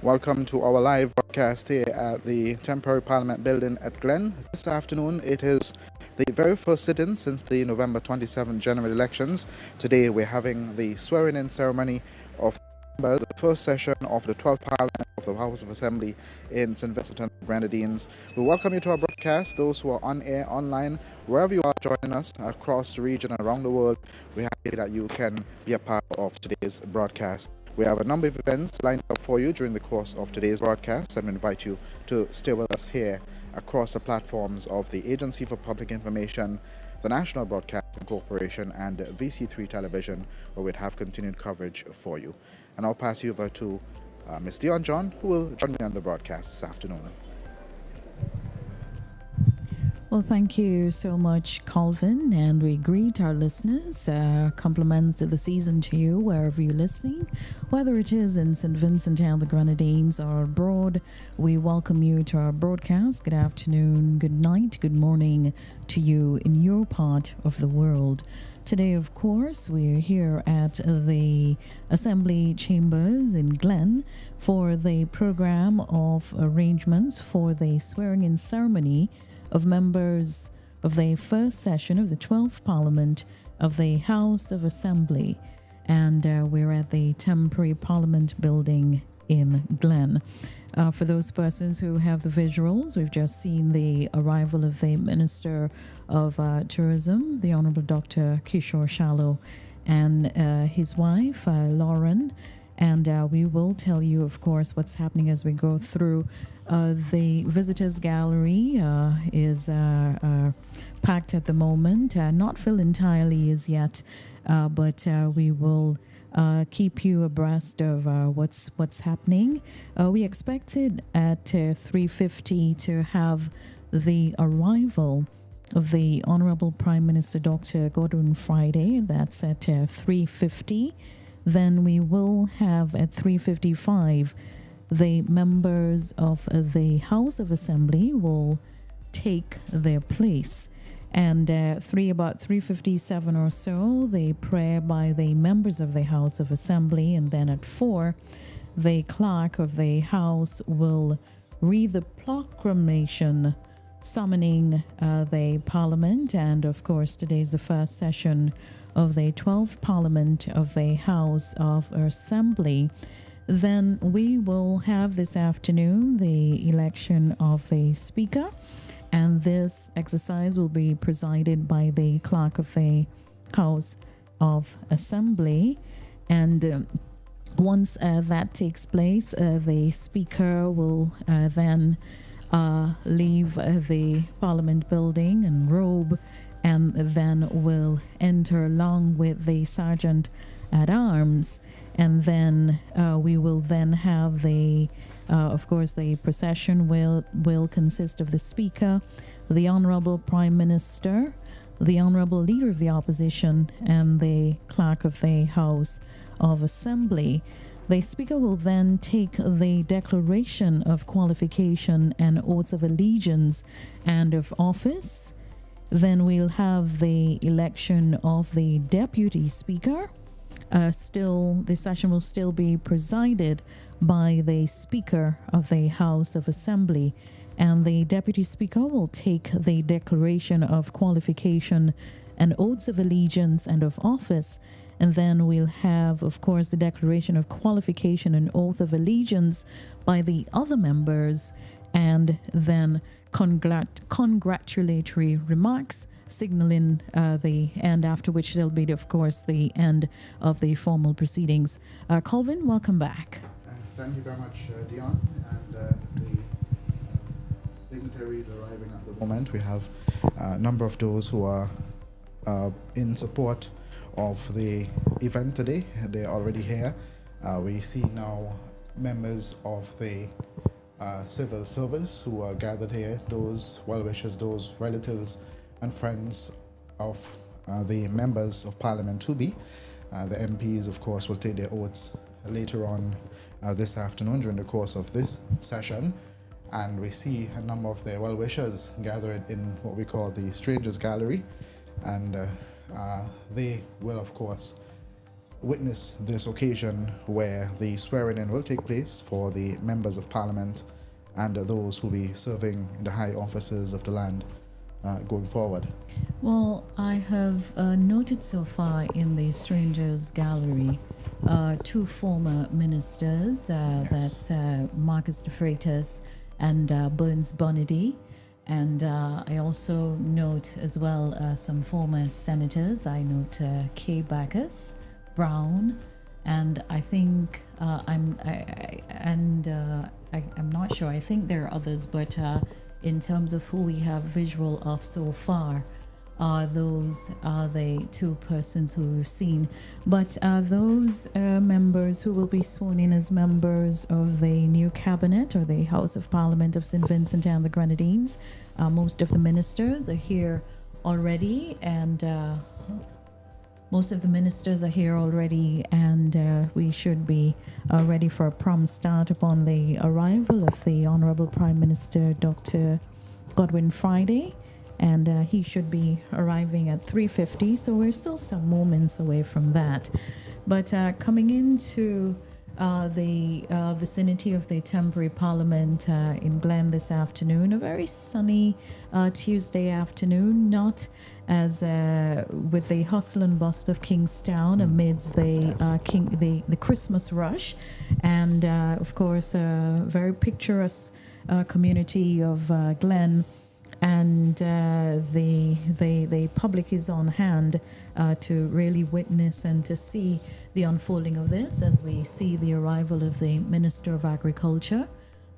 Welcome to our live broadcast here at the temporary Parliament building at Glen. This afternoon, it is the very first sit-in since the November 27 general elections. Today, we're having the swearing-in ceremony of the first session of the 12th Parliament of the House of Assembly in St. Vincent and the Grenadines. We welcome you to our broadcast, those who are on air, online, wherever you are joining us across the region and around the world. We're happy that you can be a part of today's broadcast. We have a number of events lined up for you during the course of today's broadcast, and we invite you to stay with us here across the platforms of the Agency for Public Information, the National Broadcasting Corporation, and VC3 Television, where we'd have continued coverage for you. And I'll pass you over to Ms. Dion John, who will join me on the broadcast this afternoon. Well, thank you so much, Colvin, and we greet our listeners. Compliments of the season to you, wherever you're listening, whether it is in St. Vincent and the Grenadines or abroad. We welcome you to our broadcast. Good afternoon, good night, good morning to you in your part of the world. Today, of course, we're here at the Assembly Chambers in Glen for the program of arrangements for the swearing-in ceremony of members of the first session of the 12th Parliament of the House of Assembly. And we're at the temporary Parliament building in Glen. For those persons who have the visuals, we've just seen the arrival of the Minister of Tourism, the Honorable Dr. Kishore Shallow, and his wife, Lauren. And we will tell you, of course, what's happening as we go through. The visitors gallery is packed at the moment, not filled entirely as yet, but we will keep you abreast of what's happening. We expected at 3:50 to have the arrival of the Honorable Prime Minister Dr. Godwin Friday. That's at 3:50. Then we will have at 3:55 the members of the House of Assembly will take their place. And about 3:57 or so, the prayer by the members of the House of Assembly. And then at 4, the clerk of the House will read the proclamation summoning the Parliament. And of course, today is the first session of the 12th Parliament of the House of Assembly. Then we will have this afternoon the election of the Speaker, and this exercise will be presided by the Clerk of the House of Assembly. And once that takes place, the Speaker will then leave the Parliament building and robe, and then will enter along with the Sergeant at Arms. And then we will then have of course, the procession will consist of the Speaker, the Honorable Prime Minister, the Honorable Leader of the Opposition, and the Clerk of the House of Assembly. The Speaker will then take the declaration of qualification and oaths of allegiance and of office. Then we'll have the election of the Deputy Speaker. The session will still be presided by the Speaker of the House of Assembly, and the Deputy Speaker will take the declaration of qualification and oaths of allegiance and of office. And then we'll have, of course, the declaration of qualification and oath of allegiance by the other members, and then congratulatory remarks signaling the end, after which there'll be, of course, the end of the formal proceedings. Colvin, welcome back. Thank you very much, Dion. And the dignitaries arriving at the moment. We have a number of those who are in support of the event today. They're already here. We see now members of the civil service who are gathered here, those well-wishers, those relatives and friends of the members of Parliament to be. The MPs, of course, will take their oaths later on this afternoon during the course of this session. And we see a number of their well-wishers gathered in what we call the Strangers Gallery. And they will, of course, witness this occasion where the swearing-in will take place for the members of Parliament and those who will be serving in the high offices of the land going forward. Well, I have noted so far in the Strangers Gallery two former ministers, Yes. that's Marcus de Freitas and Burns Bonady. And I also note as well some former senators. I note Kay Backus, Brown, and I think I'm not sure. I think there are others, but in terms of who we have visual of so far, those are the two persons who we've seen. But those members who will be sworn in as members of the new cabinet or the House of Parliament of St. Vincent and the Grenadines, most of the ministers are here already, and we should be ready for a prompt start upon the arrival of the Honorable Prime Minister Dr. Godwin Friday. And he should be arriving at 3:50, so we're still some moments away from that. But coming into the vicinity of the temporary parliament in Glen this afternoon, a very sunny Tuesday afternoon, not as with the hustle and bustle of Kingstown amidst the Christmas rush, and of course a very picturesque community of Glen. And the public is on hand to really witness and to see the unfolding of this, as we see the arrival of the Minister of Agriculture,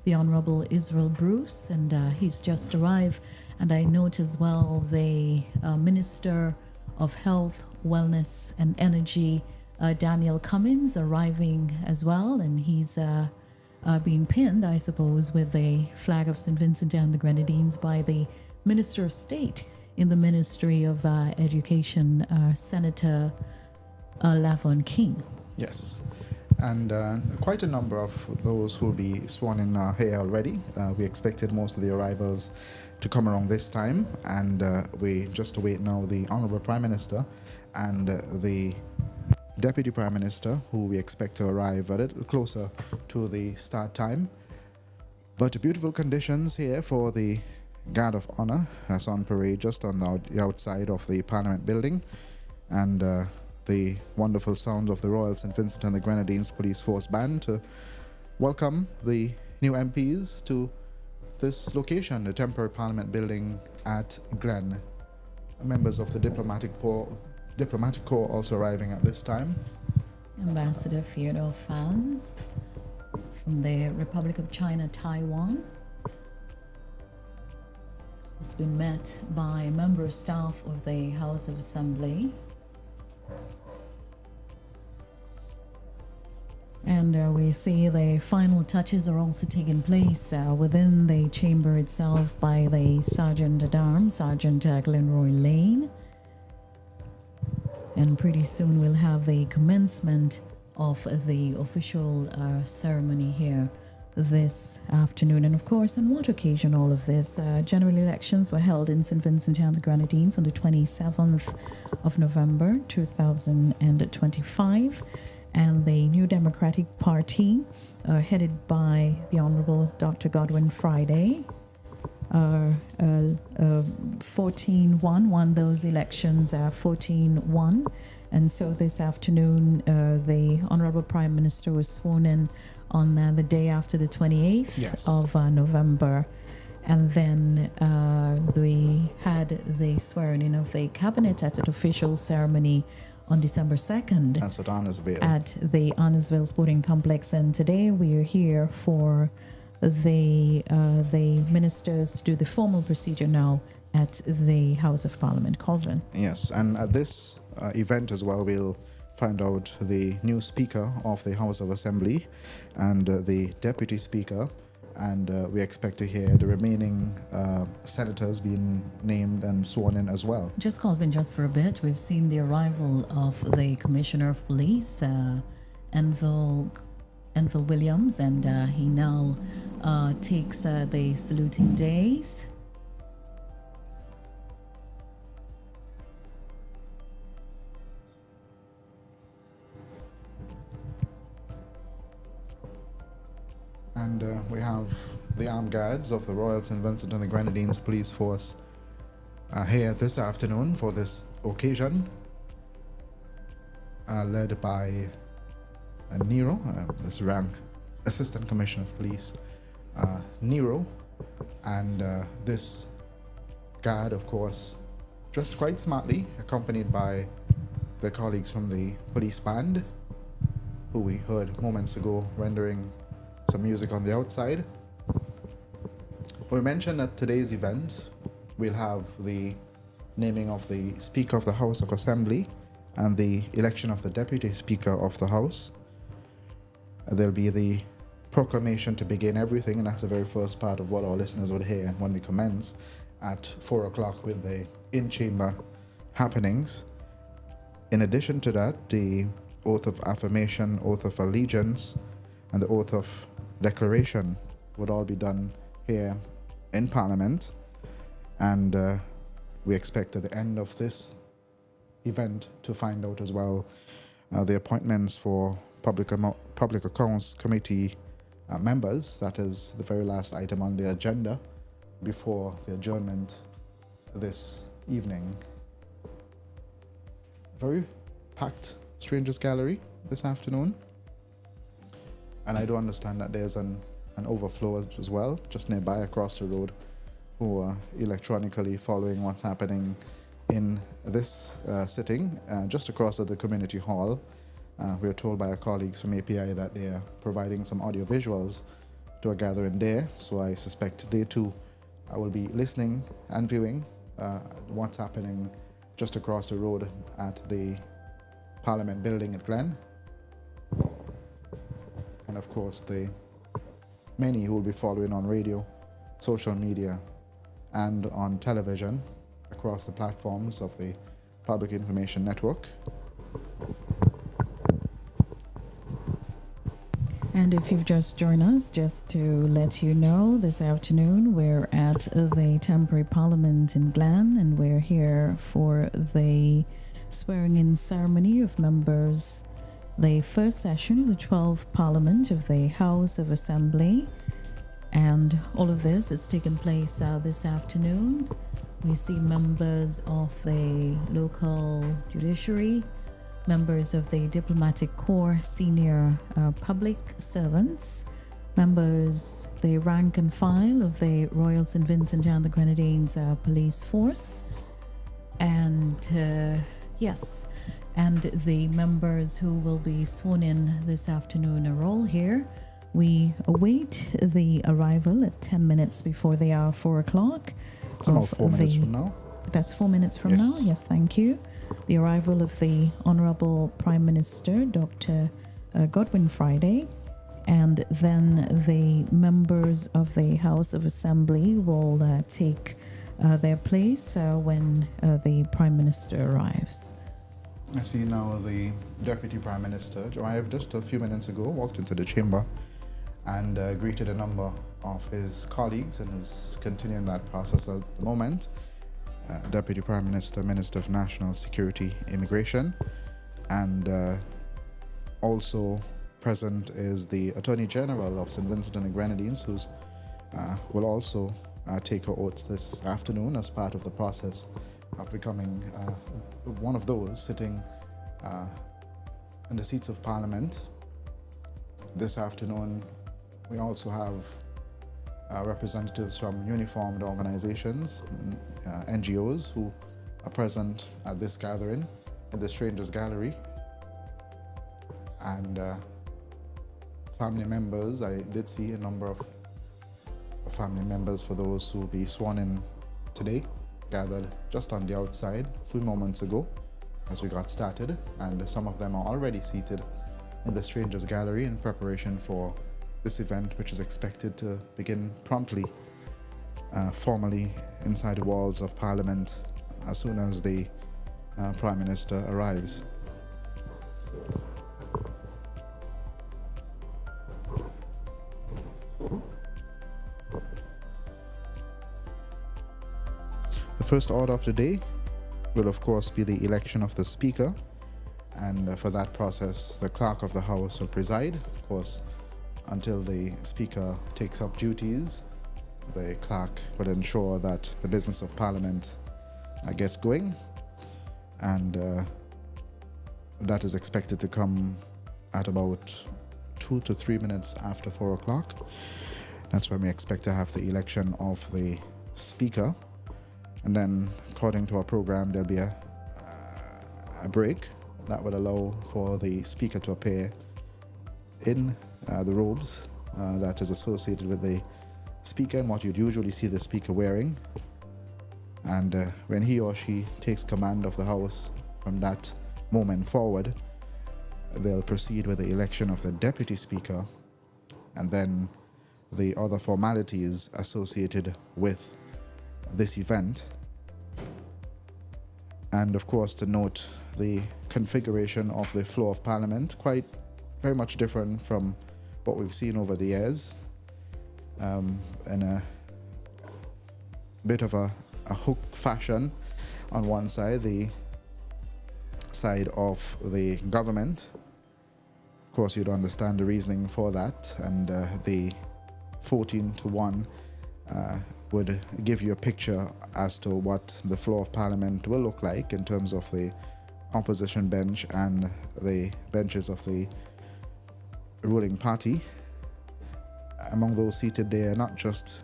the Honorable Israel Bruce, and he's just arrived. And I note as well the Minister of Health, Wellness and Energy, Daniel Cummins, arriving as well, and he's being pinned, I suppose, with the flag of St. Vincent and the Grenadines by the Minister of State in the Ministry of Education, Senator Lavon King. Yes, and quite a number of those who will be sworn in are here already. We expected most of the arrivals to come around this time, and we just await now the Honorable Prime Minister and the Deputy Prime Minister, who we expect to arrive a little closer to the start time. But beautiful conditions here for the Guard of Honor that's on parade just on the outside of the Parliament building, and the wonderful sounds of the Royal St. Vincent and the Grenadines Police Force Band to welcome the new MPs to this location, the temporary Parliament building at Glen. Members of the Diplomatic Corps also arriving at this time. Ambassador Theodore Fan from the Republic of China, Taiwan, has been met by a member of staff of the House of Assembly. And we see the final touches are also taking place within the chamber itself by the Sergeant at Arms, Sergeant Glenroy Lane. And pretty soon we'll have the commencement of the official ceremony here this afternoon. And of course, on what occasion all of this? General elections were held in St. Vincent and the Grenadines on the 27th of November 2025. And the New Democratic Party, headed by the Honorable Dr. Godwin Friday, 14-1, won those elections 14-1. And so this afternoon, the Honorable Prime Minister was sworn in on the day after the 28th of November. And then we had the swearing in of the cabinet at an official ceremony on December 2nd. That's at Honorsville. At the Honorsville Sporting Complex. And today we are here for the ministers to do the formal procedure now at the House of Parliament. Colvin. Yes, and at this event as well, we'll find out the new Speaker of the House of Assembly and the Deputy Speaker, and we expect to hear the remaining senators being named and sworn in as well. Just Colvin, just for a bit, we've seen the arrival of the Commissioner of Police, Envil Williams, and he now takes the saluting days. And we have the armed guards of the Royal St. Vincent and the Grenadines Police Force here this afternoon for this occasion, led by Nero, this rank Assistant Commissioner of Police, Nero, and this guard, of course, dressed quite smartly, accompanied by their colleagues from the police band, who we heard moments ago rendering some music on the outside. We mentioned at today's event we'll have the naming of the Speaker of the House of Assembly and the election of the Deputy Speaker of the House. There'll be the proclamation to begin everything, and that's the very first part of what our listeners would hear when we commence at 4 o'clock with the in-chamber happenings. In addition to that, the oath of affirmation, oath of allegiance, and the oath of declaration would all be done here in Parliament. And we expect at the end of this event to find out as well the appointments for Public Accounts Committee members. That is the very last item on the agenda before the adjournment this evening. Very packed Strangers Gallery this afternoon. And I do understand that there's an overflow as well, just nearby across the road, who are electronically following what's happening in this sitting just across at the community hall. We are told by our colleagues from API that they are providing some audio visuals to a gathering there, so I suspect they too will be listening and viewing what's happening just across the road at the Parliament building at Glen. And of course the many who will be following on radio, social media, and on television across the platforms of the Public Information Network. And if you've just joined us, just to let you know, this afternoon we're at the temporary parliament in Glen, and we're here for the swearing-in ceremony of members, the first session of the 12th Parliament of the House of Assembly. And all of this is taking place this afternoon. We see members of the local judiciary, members of the diplomatic corps, senior public servants, members, the rank and file of the Royal St. Vincent and the Grenadines Police Force, and yes, and the members who will be sworn in this afternoon are all here. We await the arrival at 10 minutes before the hour 4 o'clock. It's about 4 minutes from now. That's 4 minutes from now? Yes, thank you. The arrival of the Honorable Prime Minister, Dr. Godwin Friday, and then the members of the House of Assembly will take their place when the Prime Minister arrives. I see now the Deputy Prime Minister arrived just a few minutes ago, walked into the chamber and greeted a number of his colleagues, and is continuing that process at the moment. Deputy Prime Minister, Minister of National Security, Immigration, and also present is the Attorney General of St. Vincent and the Grenadines, who will also take her oaths this afternoon as part of the process of becoming one of those sitting in the seats of Parliament. This afternoon, we also have representatives from uniformed organizations, NGOs, who are present at this gathering in the Strangers Gallery, and family members. I did see a number of family members for those who will be sworn in today, gathered just on the outside a few moments ago as we got started, and some of them are already seated in the Strangers Gallery in preparation for this event, which is expected to begin promptly, formally inside the walls of Parliament as soon as the Prime Minister arrives. The first order of the day will of course be the election of the Speaker, and for that process the Clerk of the House will preside. Of course, until the Speaker takes up duties, the clerk will ensure that the business of Parliament gets going, and that is expected to come at about 2 to 3 minutes after 4 o'clock. That's when we expect to have the election of the Speaker, and then according to our program there'll be a break that would allow for the Speaker to appear in the robes that is associated with the Speaker and what you'd usually see the Speaker wearing. And when he or she takes command of the House from that moment forward, they'll proceed with the election of the Deputy Speaker and then the other formalities associated with this event. And of course, to note the configuration of the floor of Parliament, quite very much different from what we've seen over the years, in a bit of a hook fashion. On one side, the side of the government. Of course, you'd understand the reasoning for that, and the 14-1 would give you a picture as to what the floor of Parliament will look like in terms of the opposition bench and the benches of the ruling party. Among those seated there, not just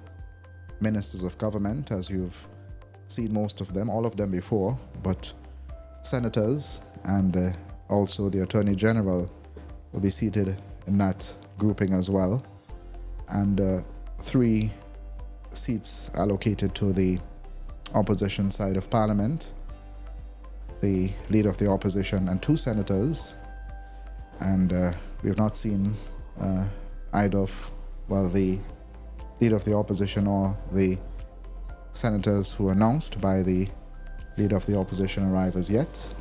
ministers of government, as you've seen most of them, all of them before, but senators and also the Attorney General will be seated in that grouping as well. And 3 seats allocated to the opposition side of Parliament, the leader of the opposition and 2 senators. And we have not seen either of, well, the leader of the opposition or the senators who were announced by the leader of the opposition arrive as yet.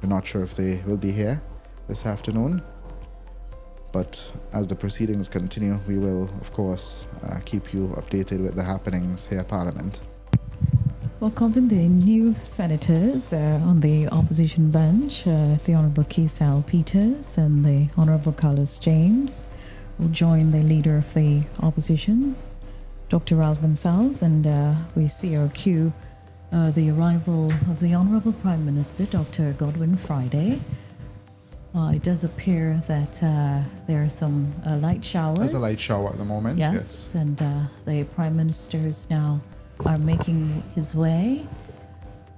We're not sure if they will be here this afternoon. But as the proceedings continue, we will, of course, keep you updated with the happenings here at Parliament. Well, Colvin, the new senators on the opposition bench, the Honourable Keisal Peters and the Honourable Carlos James, will join the leader of the opposition, Dr. Ralph Gonsalves, and we see or cue the arrival of the Honourable Prime Minister, Dr. Godwin Friday. It does appear that there are some light showers. There's a light shower at the moment. Yes. And the Prime Ministers now are making his way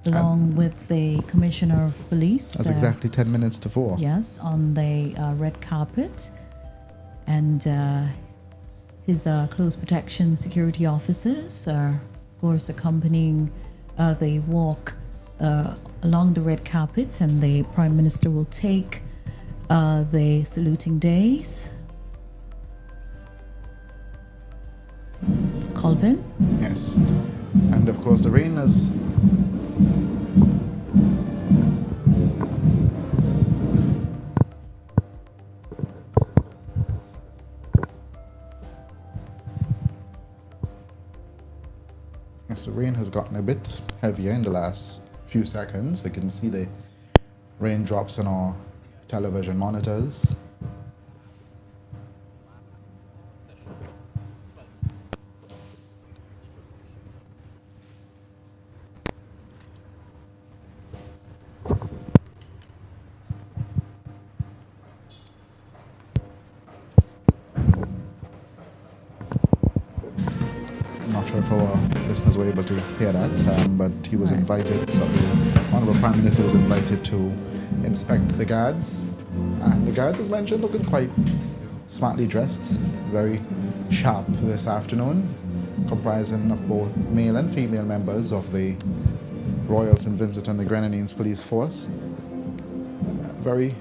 along with the Commissioner of Police. That's exactly 10 minutes to 4. Yes, on the red carpet. And his close protection security officers are, of course, accompanying the walk along the red carpet, and the Prime Minister will take the saluting days. Colvin? Yes. And of course, the rain has gotten a bit heavier in the last few seconds. You can see the raindrops on our television monitors. I'm not sure if our listeners were able to hear that, but he was invited, so the Honourable Prime Minister was invited to inspect the guards. And the guards, as mentioned, looking quite smartly dressed, very sharp this afternoon, comprising of both male and female members of the Royal St. Vincent and the Grenadines Police Force. Very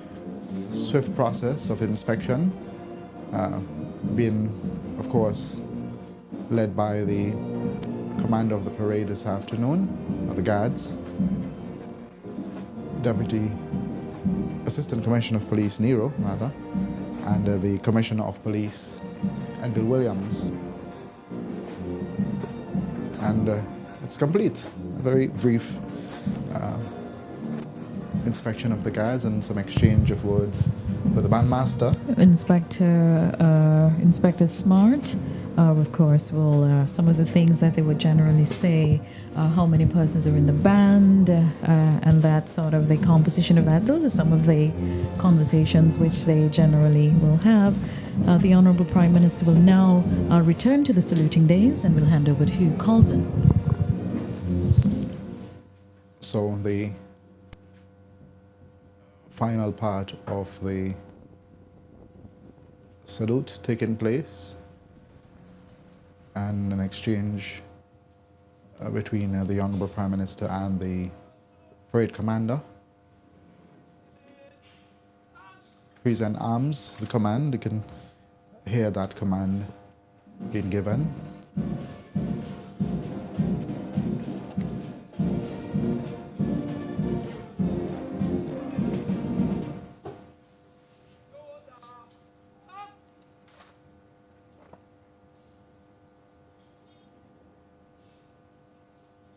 swift process of inspection, being, of course, led by the commander of the parade this afternoon, of the guards, Deputy Assistant Commissioner of Police Nero, rather, and the Commissioner of Police, Enville Williams. And it's complete. A very brief inspection of the guards and some exchange of words with the bandmaster. Inspector Smart, of course, will some of the things that they would generally say, how many persons are in the band, and that sort of the composition of that. Those are some of the conversations which they generally will have. The Honorable Prime Minister will now return to the saluting days, and we'll hand over to you, Colvin. So the final part of the salute taking place, and an exchange between the Honorable Prime Minister and the parade commander. Present arms, the command. You can hear that command being given.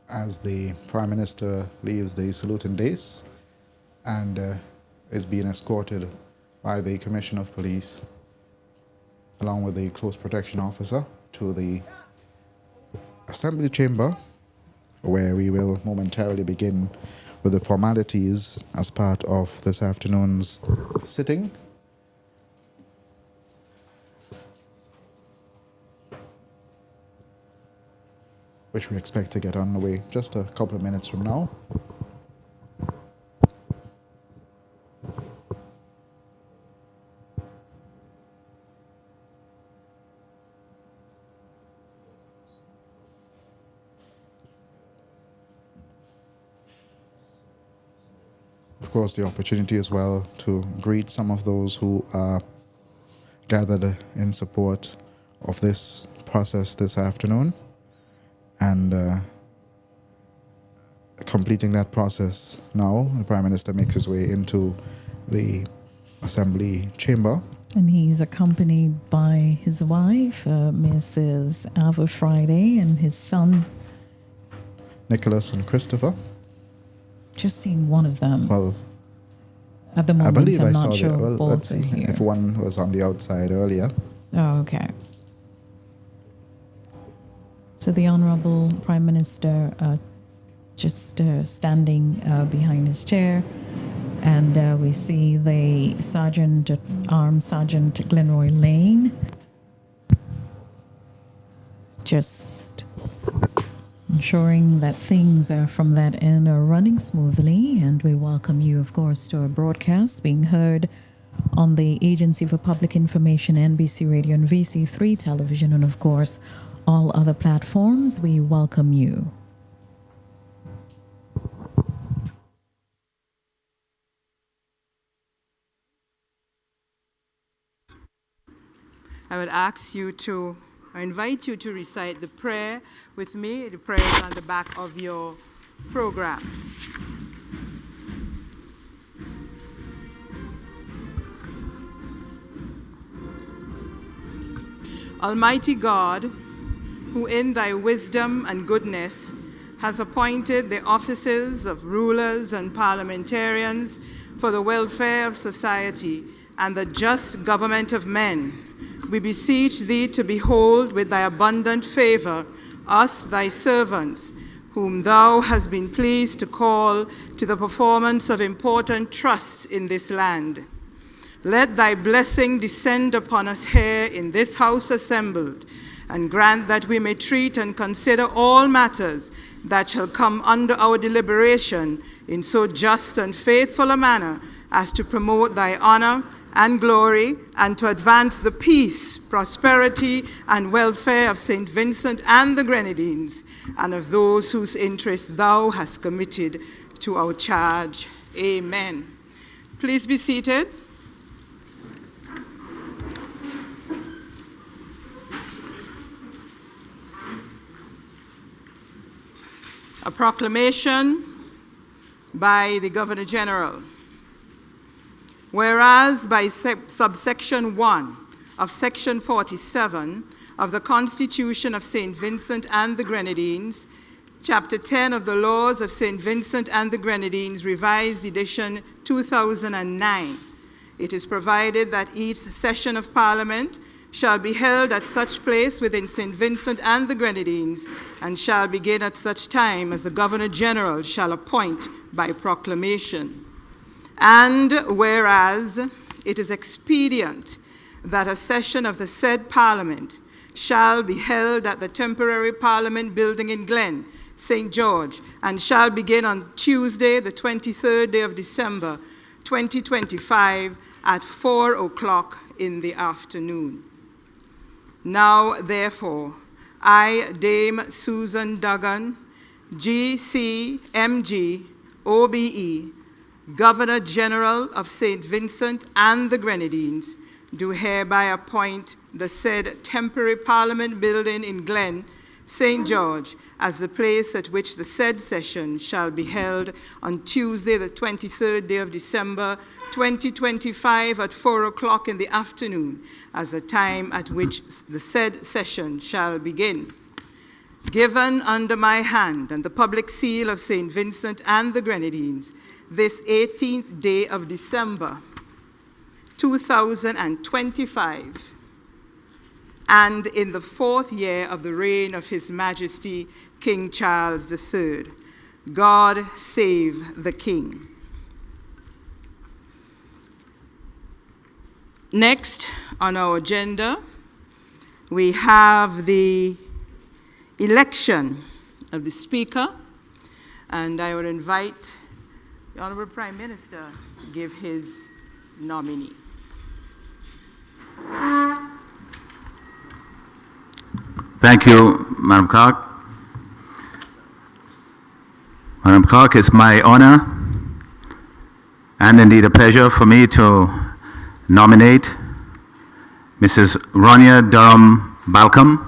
As the Prime Minister leaves the saluting dais and is being escorted by the Commissioner of Police along with the close protection officer to the Assembly Chamber, where we will momentarily begin with the formalities as part of this afternoon's sitting. Which we expect to get on the way just a couple of minutes from now. Of course, the opportunity as well to greet some of those who are gathered in support of this process this afternoon. And completing that process now, the Prime Minister makes his way into the Assembly Chamber. And he's accompanied by his wife, Mrs. Ava Friday, and his son, Nicholas and Christopher. Just seen one of them. Well, at the moment, I believe I'm I not saw sure. let's see if one was on the outside earlier. Oh, okay. So the Honorable Prime Minister just standing behind his chair, and we see the Sergeant at Arms, Sergeant Glenroy Lane, just ensuring that things from that end are running smoothly. And we welcome you, of course, to our broadcast being heard on the Agency for Public Information, NBC Radio and VC3 Television, and of course all other platforms. We welcome you. I would invite you to recite the prayer with me. The prayer is on the back of your program. Almighty God, who in thy wisdom and goodness has appointed the offices of rulers and parliamentarians for the welfare of society and the just government of men, we beseech thee to behold with thy abundant favor us, thy servants, whom thou hast been pleased to call to the performance of important trusts in this land. Let thy blessing descend upon us here in this house assembled, and grant that we may treat and consider all matters that shall come under our deliberation in so just and faithful a manner as to promote thy honor and glory, and to advance the peace, prosperity, and welfare of St. Vincent and the Grenadines, and of those whose interests thou hast committed to our charge. Amen. Please be seated. A proclamation by the Governor General. Whereas by subsection 1 of section 47 of the Constitution of St. Vincent and the Grenadines, chapter 10 of the Laws of St. Vincent and the Grenadines, revised edition 2009, It is provided that each session of Parliament shall be held at such place within St. Vincent and the Grenadines, and shall begin at such time as the Governor-General shall appoint by proclamation. And whereas it is expedient that a session of the said Parliament shall be held at the temporary Parliament building in Glen, St. George, and shall begin on Tuesday, the 23rd day of December, 2025, at 4 o'clock in the afternoon. Now, therefore, I, Dame Susan Duggan, GCMG, OBE, Governor-General of St. Vincent and the Grenadines, do hereby appoint the said temporary Parliament building in Glen, St. George, as the place at which the said session shall be held on Tuesday, the 23rd day of December, 2025, at 4 o'clock in the afternoon, as the time at which the said session shall begin. Given under my hand and the public seal of St. Vincent and the Grenadines, this 18th day of December, 2025, and in the 4th year of the reign of His Majesty King Charles III. God save the King. Next on our agenda, we have the election of the Speaker, and I would invite the Honorable Prime Minister to give his nominee. Thank you, Madam Clerk. Madam Clerk, it's my honor and indeed a pleasure for me to nominate Mrs. Ronya Durham Balcom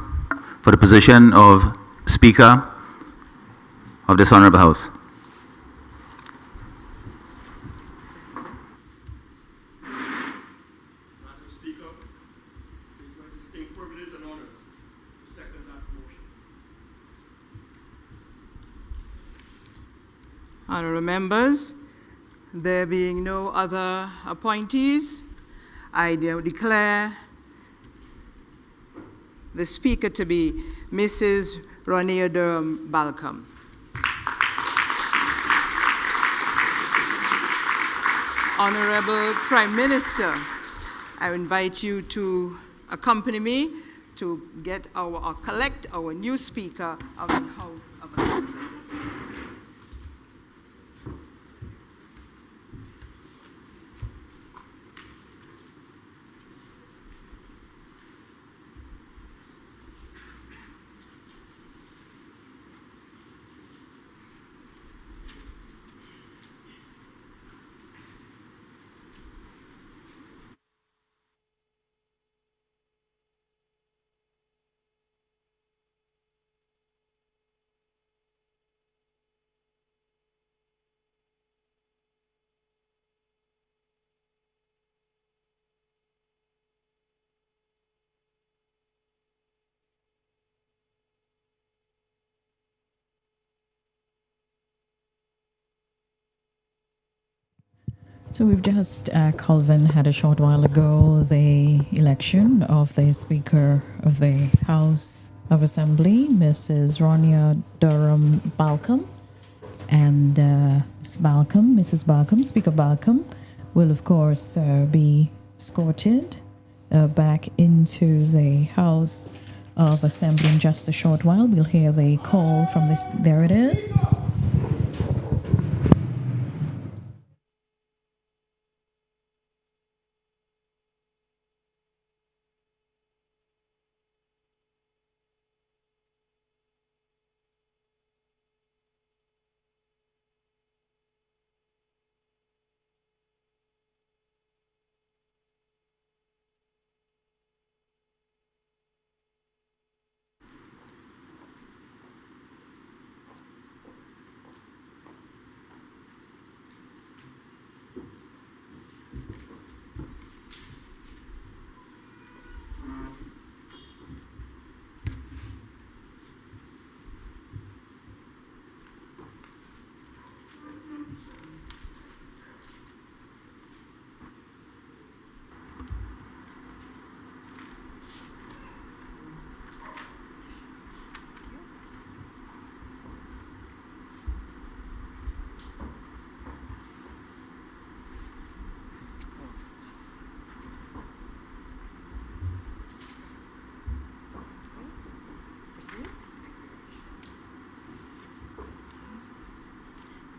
for the position of Speaker of this Honorable House. Madam Speaker, it is my distinct privilege and honor to second that motion. Honorable members, there being no other appointees, I now declare the Speaker to be Mrs. Ronya Durham Balcom. Honorable Prime Minister, I invite you to accompany me to get or collect our new Speaker of the House of Assembly. So we've just, Colvin had a short while ago the election of the Speaker of the House of Assembly, Mrs. Ronya Durham Balcom. And Mrs. Balcom, Speaker Balcom, will of course be escorted back into the House of Assembly in just a short while. We'll hear the call from this. There it is.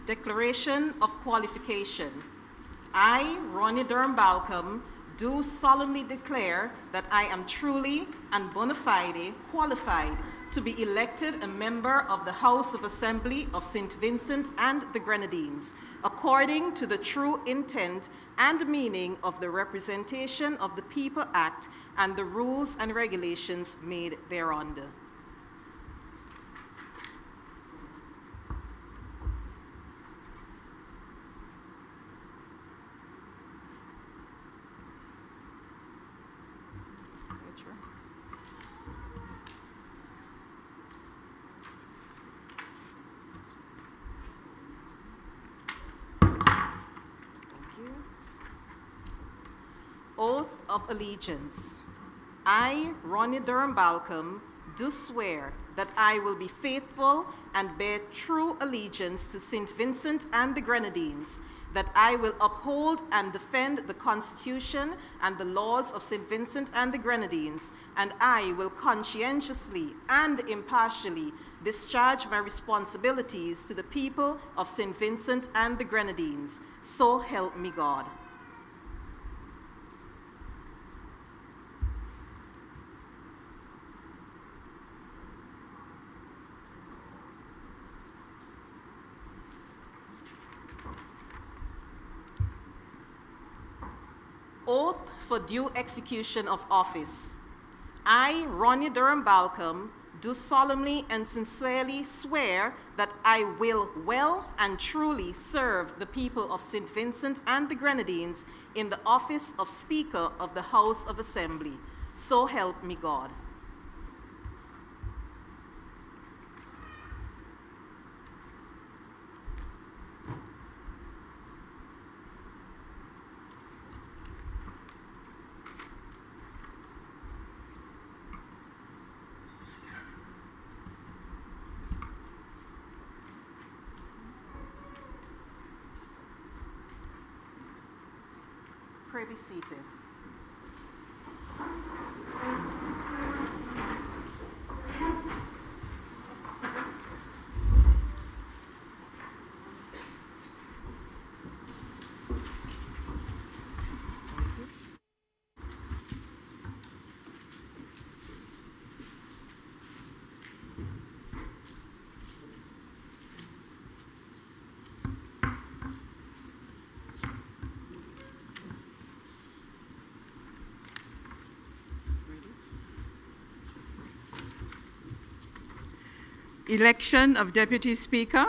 Declaration of Qualification. I, Ronnie Durham Balcom, do solemnly declare that I am truly and bona fide qualified to be elected a member of the House of Assembly of St. Vincent and the Grenadines, according to the true intent and meaning of the Representation of the People Act and the rules and regulations made thereunder. Oath of Allegiance. I, Ronnie Durham Balcom, do swear that I will be faithful and bear true allegiance to St. Vincent and the Grenadines, that I will uphold and defend the Constitution and the laws of St. Vincent and the Grenadines, and I will conscientiously and impartially discharge my responsibilities to the people of St. Vincent and the Grenadines. So help me God. Oath for due execution of office. I, Ronnie Durham Balcom, do solemnly and sincerely swear that I will well and truly serve the people of St. Vincent and the Grenadines in the office of Speaker of the House of Assembly. So help me God. Pray be seated. Election of Deputy Speaker.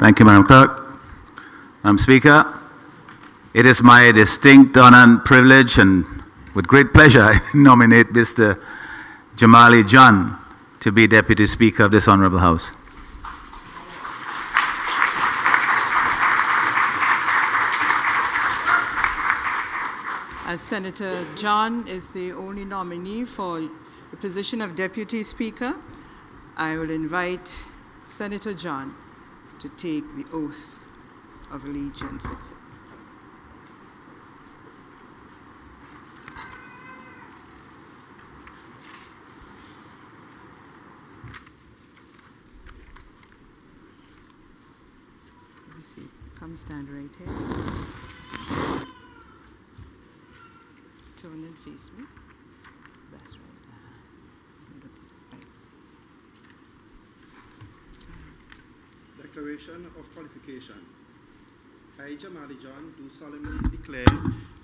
Thank you, Madam Clerk. Madam Speaker, it is my distinct honor and privilege, and with great pleasure, I nominate Mr. Jamali John to be Deputy Speaker of this Honorable House. As Senator John is the only nominee for the position of Deputy Speaker, I will invite Senator John to take the oath of allegiance. Come stand right here. Turn and face me. That's right. Declaration of Qualification. I, Jamali John, do solemnly declare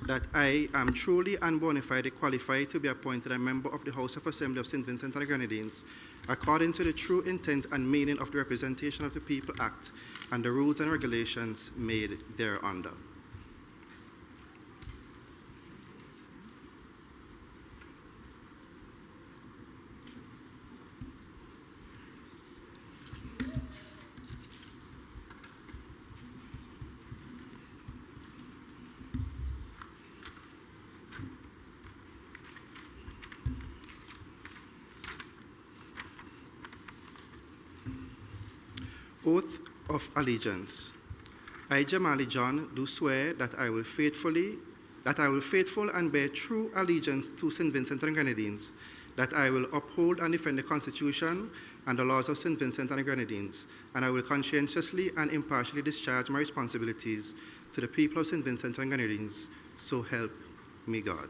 that I am truly and bona fide qualified to be appointed a member of the House of Assembly of St. Vincent and the Grenadines, according to the true intent and meaning of the Representation of the People Act and the rules and regulations made thereunder. Oath of Allegiance. I, Jamali John, do swear that I will faithfully that I will faithful and bear true allegiance to St. Vincent and Grenadines, that I will uphold and defend the Constitution and the laws of St. Vincent and the Grenadines, and I will conscientiously and impartially discharge my responsibilities to the people of St. Vincent and Grenadines. So help me God.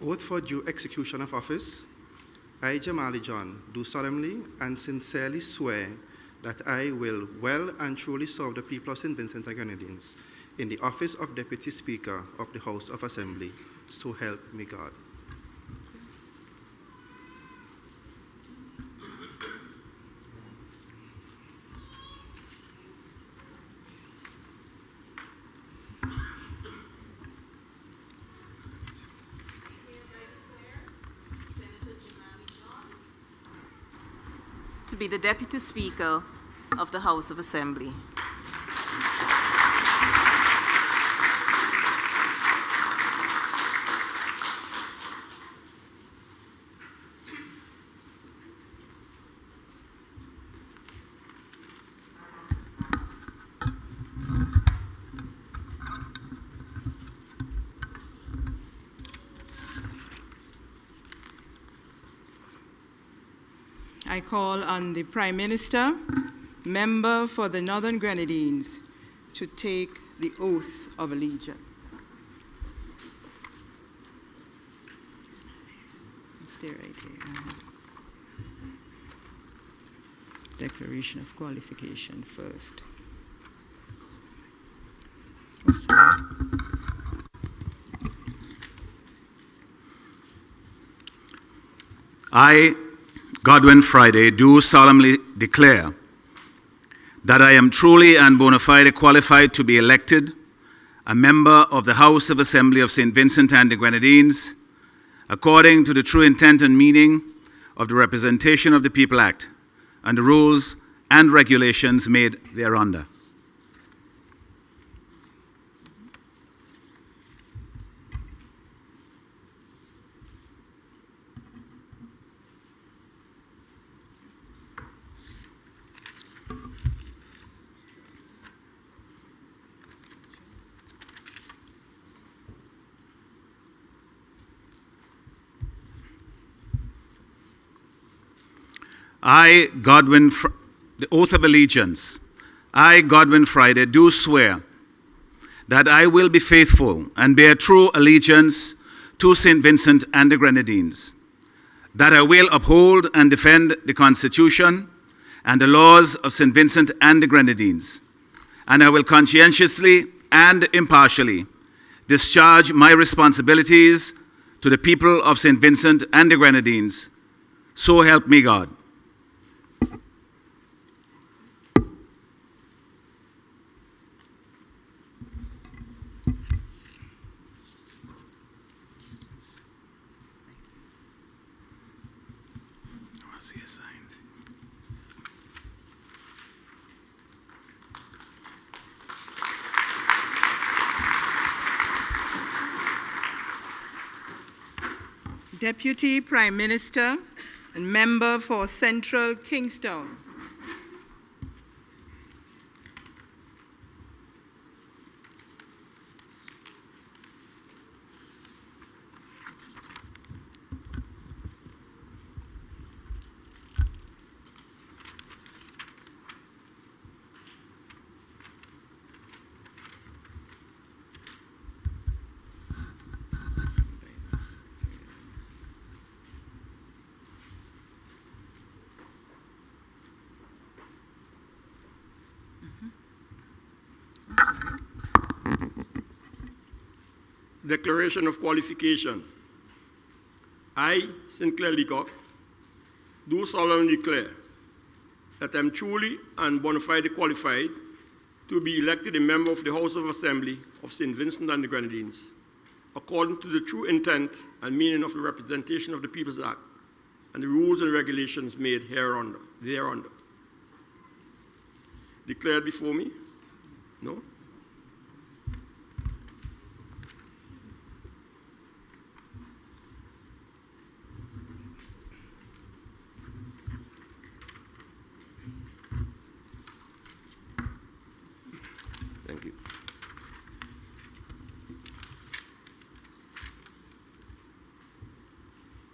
Oath for due execution of office. I, Jamali John, do solemnly and sincerely swear that I will well and truly serve the people of St. Vincent and Grenadines in the office of Deputy Speaker of the House of Assembly. So help me God. To be the Deputy Speaker of the House of Assembly. I call on the Prime Minister, member for the Northern Grenadines, to take the oath of allegiance. Stay right here. Declaration of qualification first. Oh, sorry. I, Godwin Friday, do solemnly declare that I am truly and bona fide qualified to be elected a member of the House of Assembly of St. Vincent and the Grenadines, according to the true intent and meaning of the Representation of the People Act and the rules and regulations made thereunder. I, the oath of allegiance, I, Godwin Friday, do swear that I will be faithful and bear true allegiance to St. Vincent and the Grenadines, that I will uphold and defend the Constitution and the laws of St. Vincent and the Grenadines, and I will conscientiously and impartially discharge my responsibilities to the people of St. Vincent and the Grenadines. So help me God. Deputy Prime Minister and member for Central Kingstown. Declaration of qualification. I, Sinclair Leacock, do solemnly declare that I am truly and bona fide qualified to be elected a member of the House of Assembly of St. Vincent and the Grenadines, according to the true intent and meaning of the Representation of the People's Act and the rules and regulations made thereunder. Declared before me? No?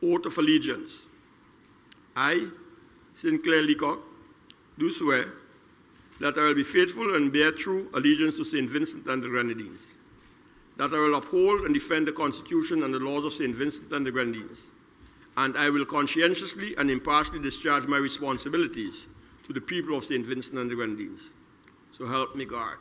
Oath of Allegiance. I, Sinclair Leacock, do swear that I will be faithful and bear true allegiance to St. Vincent and the Grenadines, that I will uphold and defend the Constitution and the laws of St. Vincent and the Grenadines, and I will conscientiously and impartially discharge my responsibilities to the people of St. Vincent and the Grenadines. So help me God.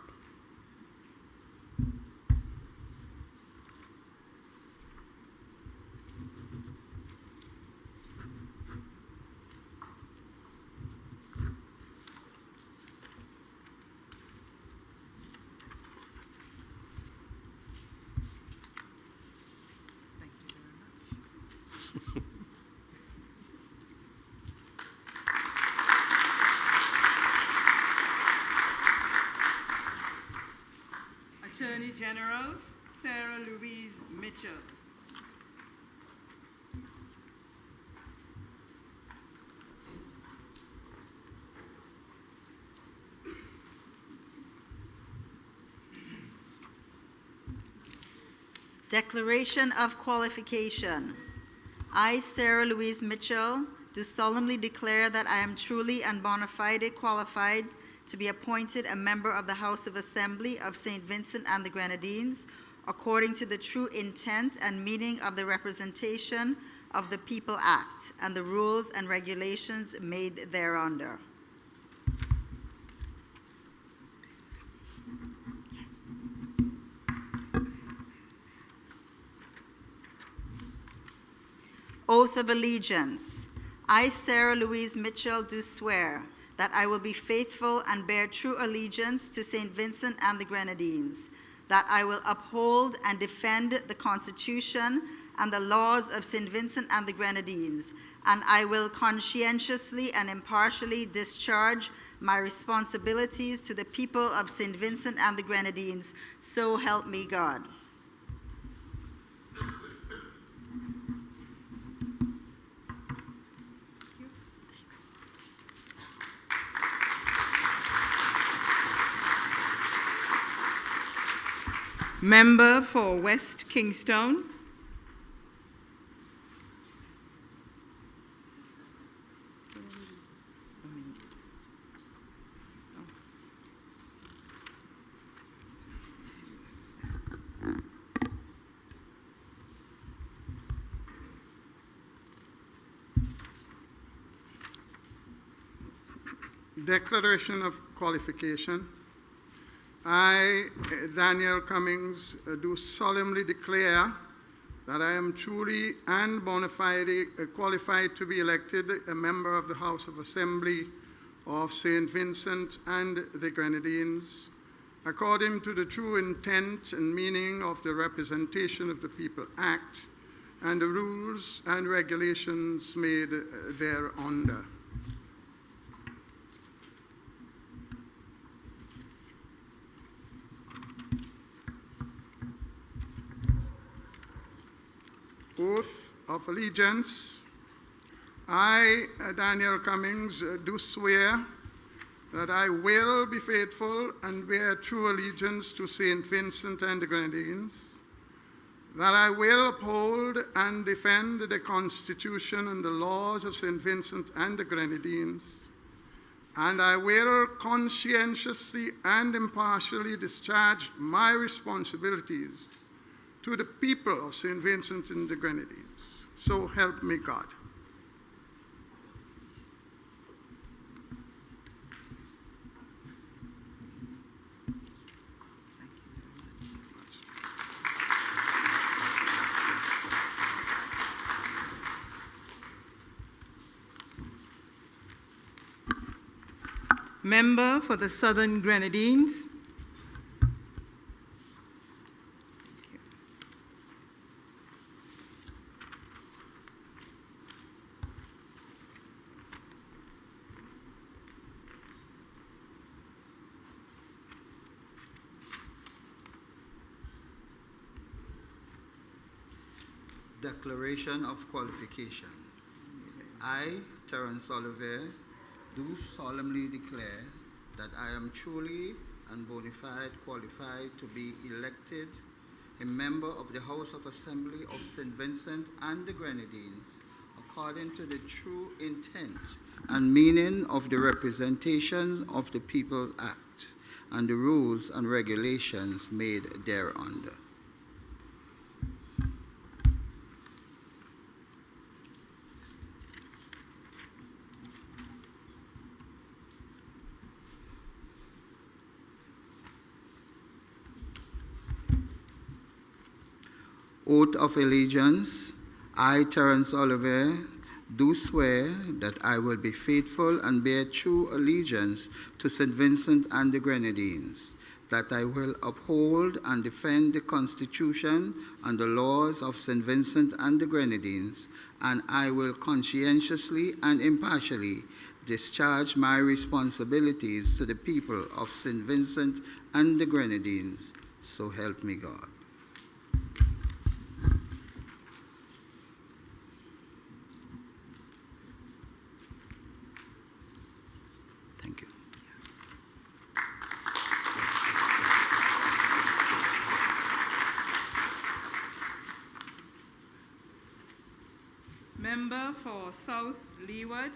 Attorney General Sarah Louise Mitchell. Declaration of Qualification. I, Sarah Louise Mitchell, do solemnly declare that I am truly and bona fide qualified to be appointed a member of the House of Assembly of St. Vincent and the Grenadines, according to the true intent and meaning of the Representation of the People Act and the rules and regulations made thereunder. Yes. Oath of Allegiance. I, Sarah Louise Mitchell, do swear that I will be faithful and bear true allegiance to St. Vincent and the Grenadines, that I will uphold and defend the Constitution and the laws of St. Vincent and the Grenadines, and I will conscientiously and impartially discharge my responsibilities to the people of St. Vincent and the Grenadines. So help me God. Member for West Kingstown. Declaration of Qualification. I, Daniel Cummings, do solemnly declare that I am truly and bona fide qualified to be elected a member of the House of Assembly of St. Vincent and the Grenadines, according to the true intent and meaning of the Representation of the People Act and the rules and regulations made thereunder. Oath of Allegiance. I, Daniel Cummings, do swear that I will be faithful and bear true allegiance to St. Vincent and the Grenadines, that I will uphold and defend the Constitution and the laws of St. Vincent and the Grenadines, and I will conscientiously and impartially discharge my responsibilities to the people of St. Vincent and the Grenadines. So help me God. Member for the Southern Grenadines. Declaration of Qualification. I, Terence Oliver, do solemnly declare that I am truly and bona fide qualified to be elected a member of the House of Assembly of St. Vincent and the Grenadines, according to the true intent and meaning of the Representation of the People Act and the rules and regulations made thereunder. Oath of allegiance. I, Terence Oliver, do swear that I will be faithful and bear true allegiance to St. Vincent and the Grenadines, that I will uphold and defend the Constitution and the laws of St. Vincent and the Grenadines, and I will conscientiously and impartially discharge my responsibilities to the people of St. Vincent and the Grenadines. So help me God. Thank you. Member for South Leeward.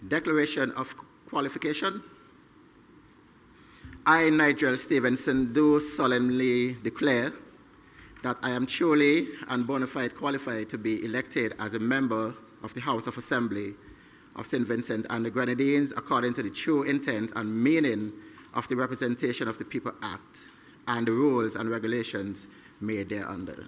Declaration of qualification. I, Nigel Stevenson, do solemnly declare that I am truly and bona fide qualified to be elected as a member of the House of Assembly of St. Vincent and the Grenadines according to the true intent and meaning of the Representation of the People Act and the rules and regulations made thereunder.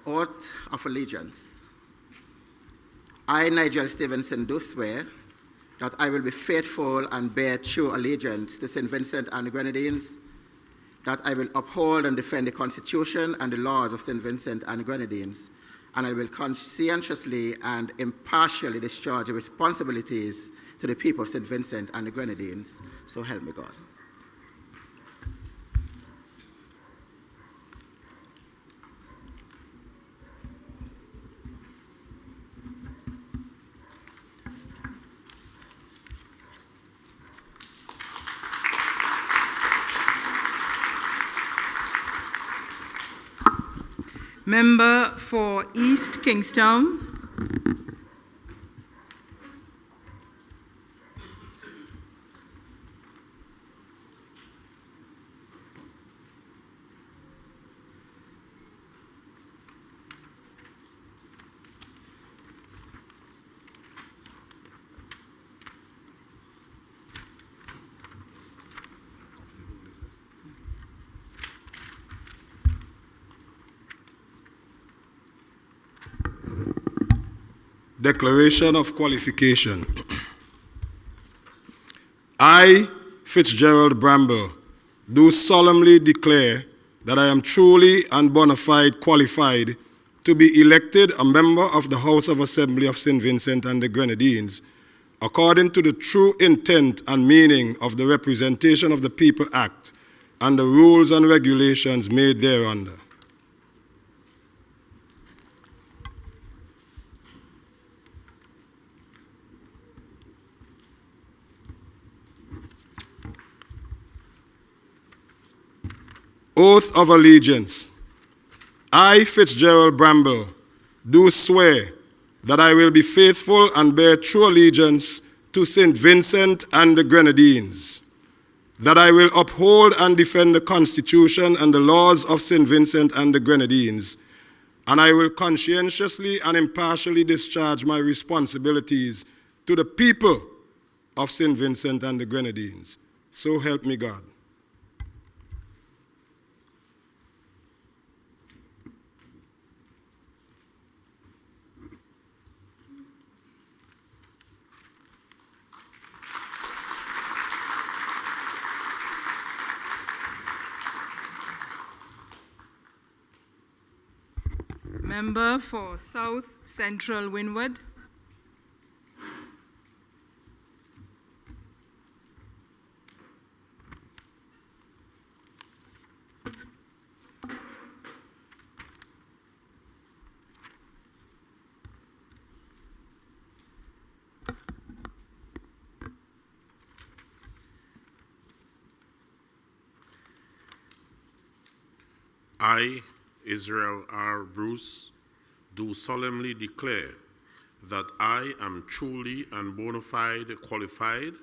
Oath of allegiance. I, Nigel Stevenson, do swear that I will be faithful and bear true allegiance to St. Vincent and the Grenadines, that I will uphold and defend the Constitution and the laws of St. Vincent and the Grenadines, and I will conscientiously and impartially discharge the responsibilities to the people of St. Vincent and the Grenadines. So help me God. Member for East Kingstown. Declaration of qualification. I, Fitzgerald Bramble, do solemnly declare that I am truly and bona fide qualified to be elected a member of the House of Assembly of St. Vincent and the Grenadines, according to the true intent and meaning of the Representation of the People Act and the rules and regulations made thereunder. Oath of allegiance. I, Fitzgerald Bramble, do swear that I will be faithful and bear true allegiance to St. Vincent and the Grenadines, that I will uphold and defend the Constitution and the laws of St. Vincent and the Grenadines, and I will conscientiously and impartially discharge my responsibilities to the people of St. Vincent and the Grenadines. So help me God. Member for South Central Windward. I, Israel R. Bruce, do solemnly declare that I am truly and bona fide qualified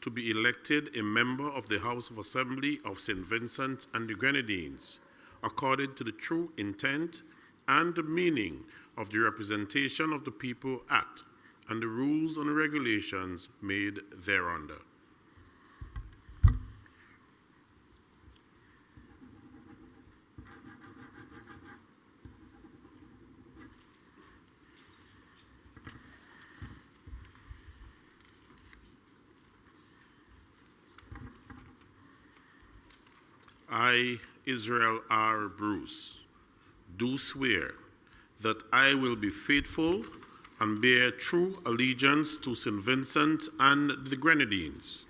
to be elected a member of the House of Assembly of St. Vincent and the Grenadines, according to the true intent and the meaning of the Representation of the People Act and the rules and regulations made thereunder. I, Israel R. Bruce, do swear that I will be faithful and bear true allegiance to St. Vincent and the Grenadines,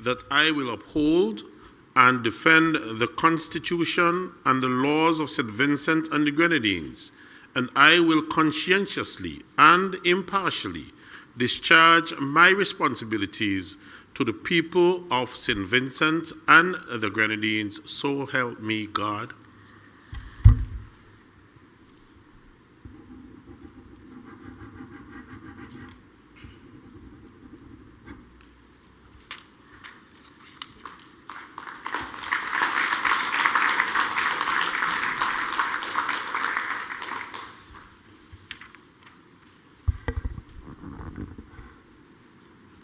that I will uphold and defend the Constitution and the laws of St. Vincent and the Grenadines, and I will conscientiously and impartially discharge my responsibilities to the people of St. Vincent and the Grenadines, so help me God.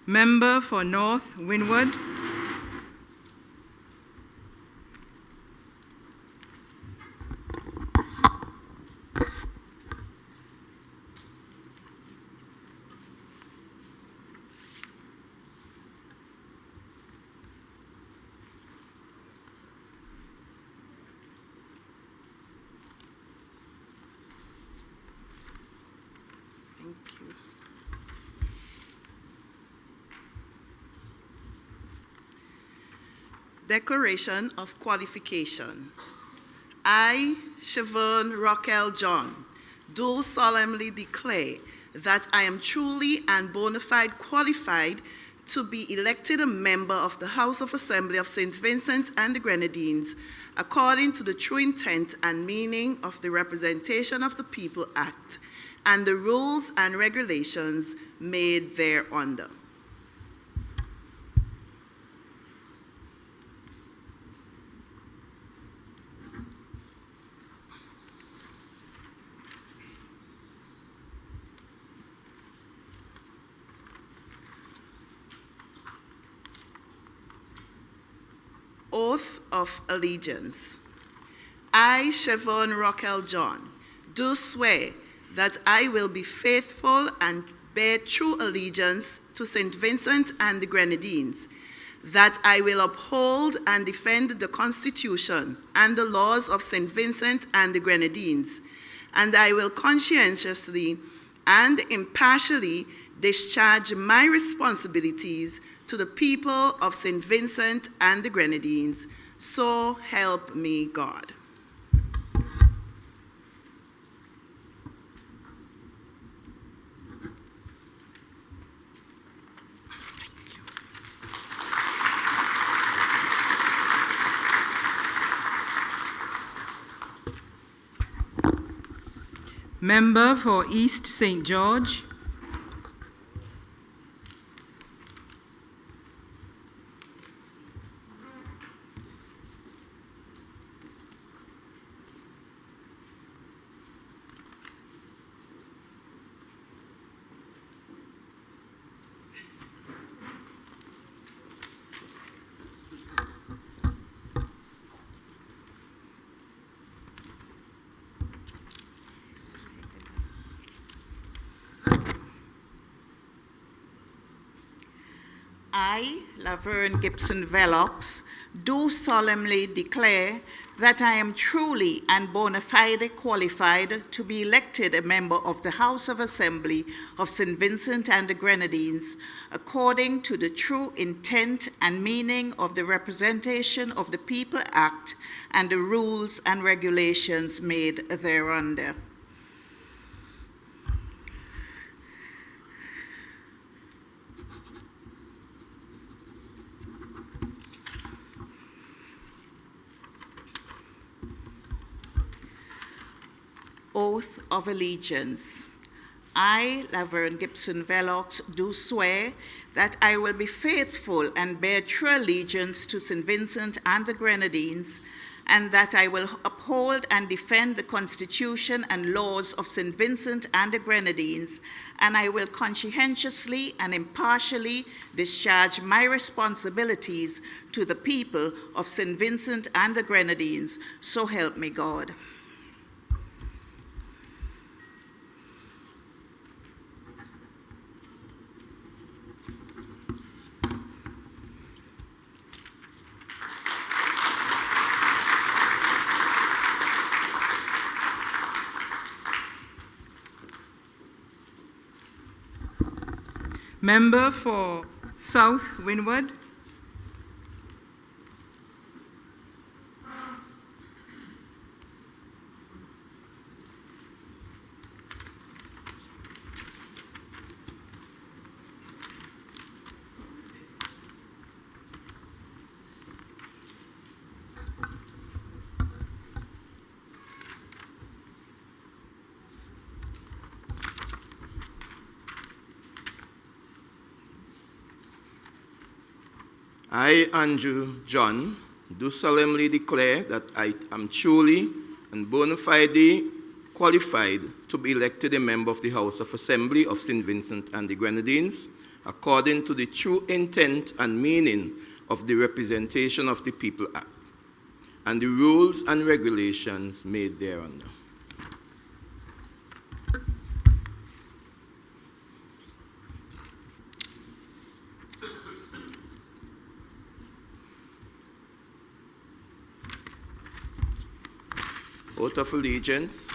Member for North Windward. Thank you. Declaration of Qualification. I, Siobhan Raquel John, do solemnly declare that I am truly and bona fide qualified to be elected a member of the House of Assembly of St. Vincent and the Grenadines, according to the true intent and meaning of the Representation of the People Act and the rules and regulations made thereunder. Oath of Allegiance. I, Siobhan Raquel John, do swear that I will be faithful and bear true allegiance to St. Vincent and the Grenadines, that I will uphold and defend the Constitution and the laws of St. Vincent and the Grenadines, and I will conscientiously and impartially discharge my responsibilities to the people of St. Vincent and the Grenadines, so help me God. Member for East St. George. I, Laverne Gibson Velox, do solemnly declare that I am truly and bona fide qualified to be elected a member of the House of Assembly of St. Vincent and the Grenadines, according to the true intent and meaning of the Representation of the People Act and the rules and regulations made thereunder. Oath of Allegiance. I, Laverne Gibson Velox, do swear that I will be faithful and bear true allegiance to St. Vincent and the Grenadines, and that I will uphold and defend the Constitution and laws of St. Vincent and the Grenadines, and I will conscientiously and impartially discharge my responsibilities to the people of St. Vincent and the Grenadines. So help me God. Member for South Windward. I, Andrew John, do solemnly declare that I am truly and bona fide qualified to be elected a member of the House of Assembly of St. Vincent and the Grenadines, according to the true intent and meaning of the Representation of the People Act and the rules and regulations made thereunder. Oath of Allegiance.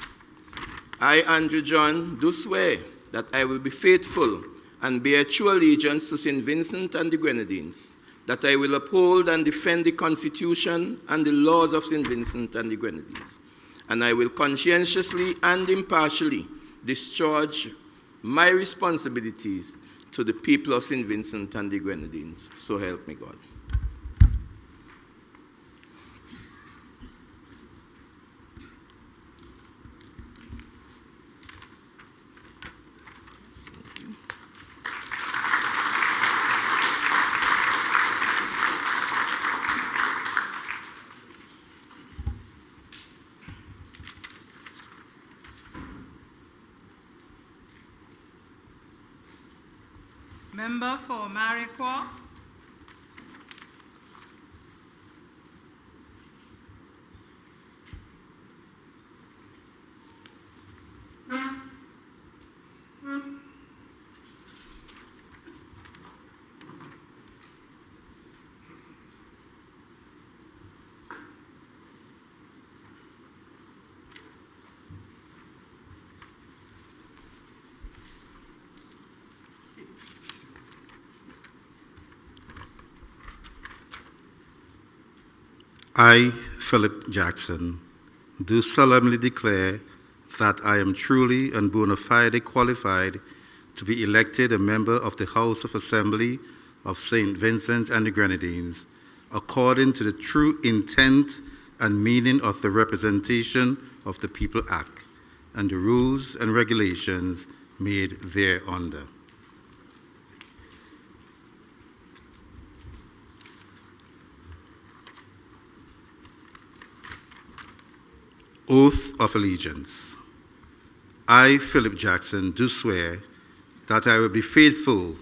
I, Andrew John, do swear that I will be faithful and bear true allegiance to St. Vincent and the Grenadines, that I will uphold and defend the Constitution and the laws of St. Vincent and the Grenadines, and I will conscientiously and impartially discharge my responsibilities to the people of St. Vincent and the Grenadines. So help me God. Member for Mariquo. I, Philip Jackson, do solemnly declare that I am truly and bona fide qualified to be elected a member of the House of Assembly of St. Vincent and the Grenadines, according to the true intent and meaning of the Representation of the People Act and the rules and regulations made thereunder. Oath of Allegiance. I, Philip Jackson, do swear that I will be faithful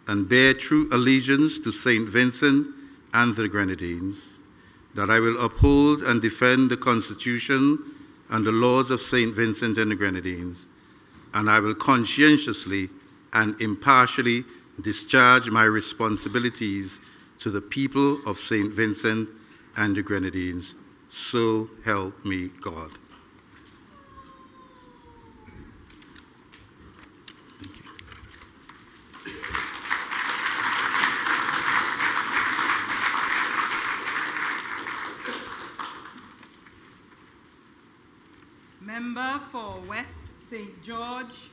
and bear true allegiance to St. Vincent and the Grenadines, that I will uphold and defend the Constitution and the laws of St. Vincent and the Grenadines, and I will conscientiously and impartially discharge my responsibilities to the people of St. Vincent and the Grenadines. So help me God. Member for West St. George.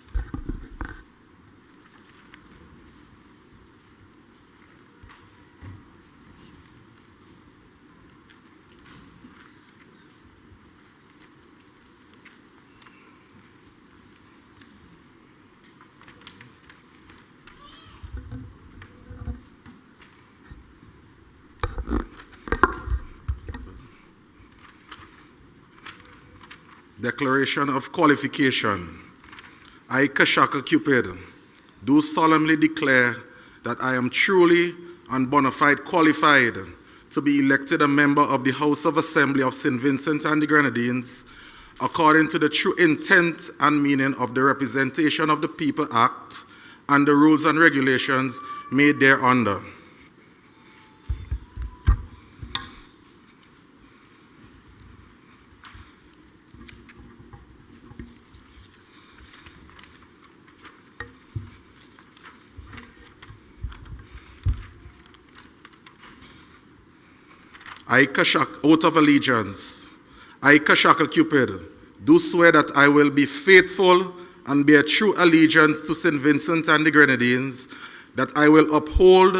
Declaration of qualification. I, Kashaka Cupid, do solemnly declare that I am truly and bona fide qualified to be elected a member of the House of Assembly of St. Vincent and the Grenadines according to the true intent and meaning of the Representation of the People Act and the rules and regulations made thereunder. I, oath of allegiance. I, Kashaka Cupid, do swear that I will be faithful and bear true allegiance to St. Vincent and the Grenadines, that I will uphold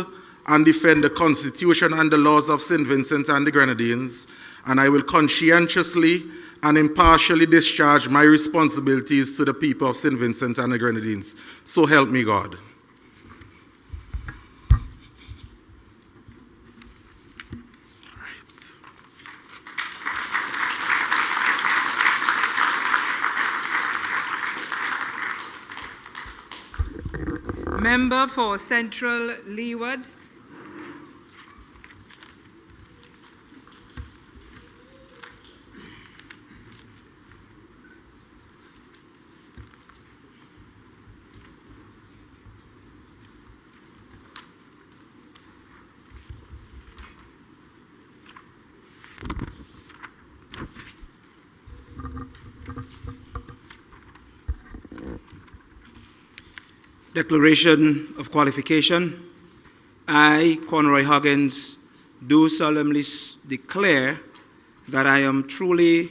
and defend the Constitution and the laws of St. Vincent and the Grenadines, and I will conscientiously and impartially discharge my responsibilities to the people of St. Vincent and the Grenadines. So help me God. Member for Central Leeward. Declaration of qualification. I, Conroy Huggins, do solemnly declare that I am truly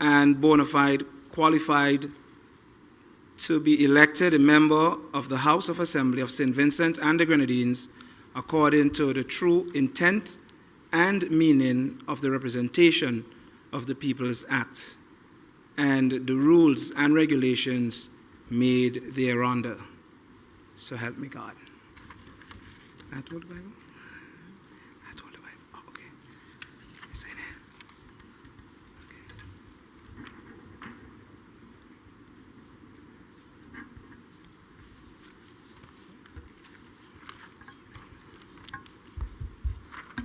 and bona fide qualified to be elected a member of the House of Assembly of St. Vincent and the Grenadines according to the true intent and meaning of the Representation of the People's Act and the rules and regulations made thereunder. So help me God. I told the Bible? I told the Bible. Oh, okay. Say that. Okay.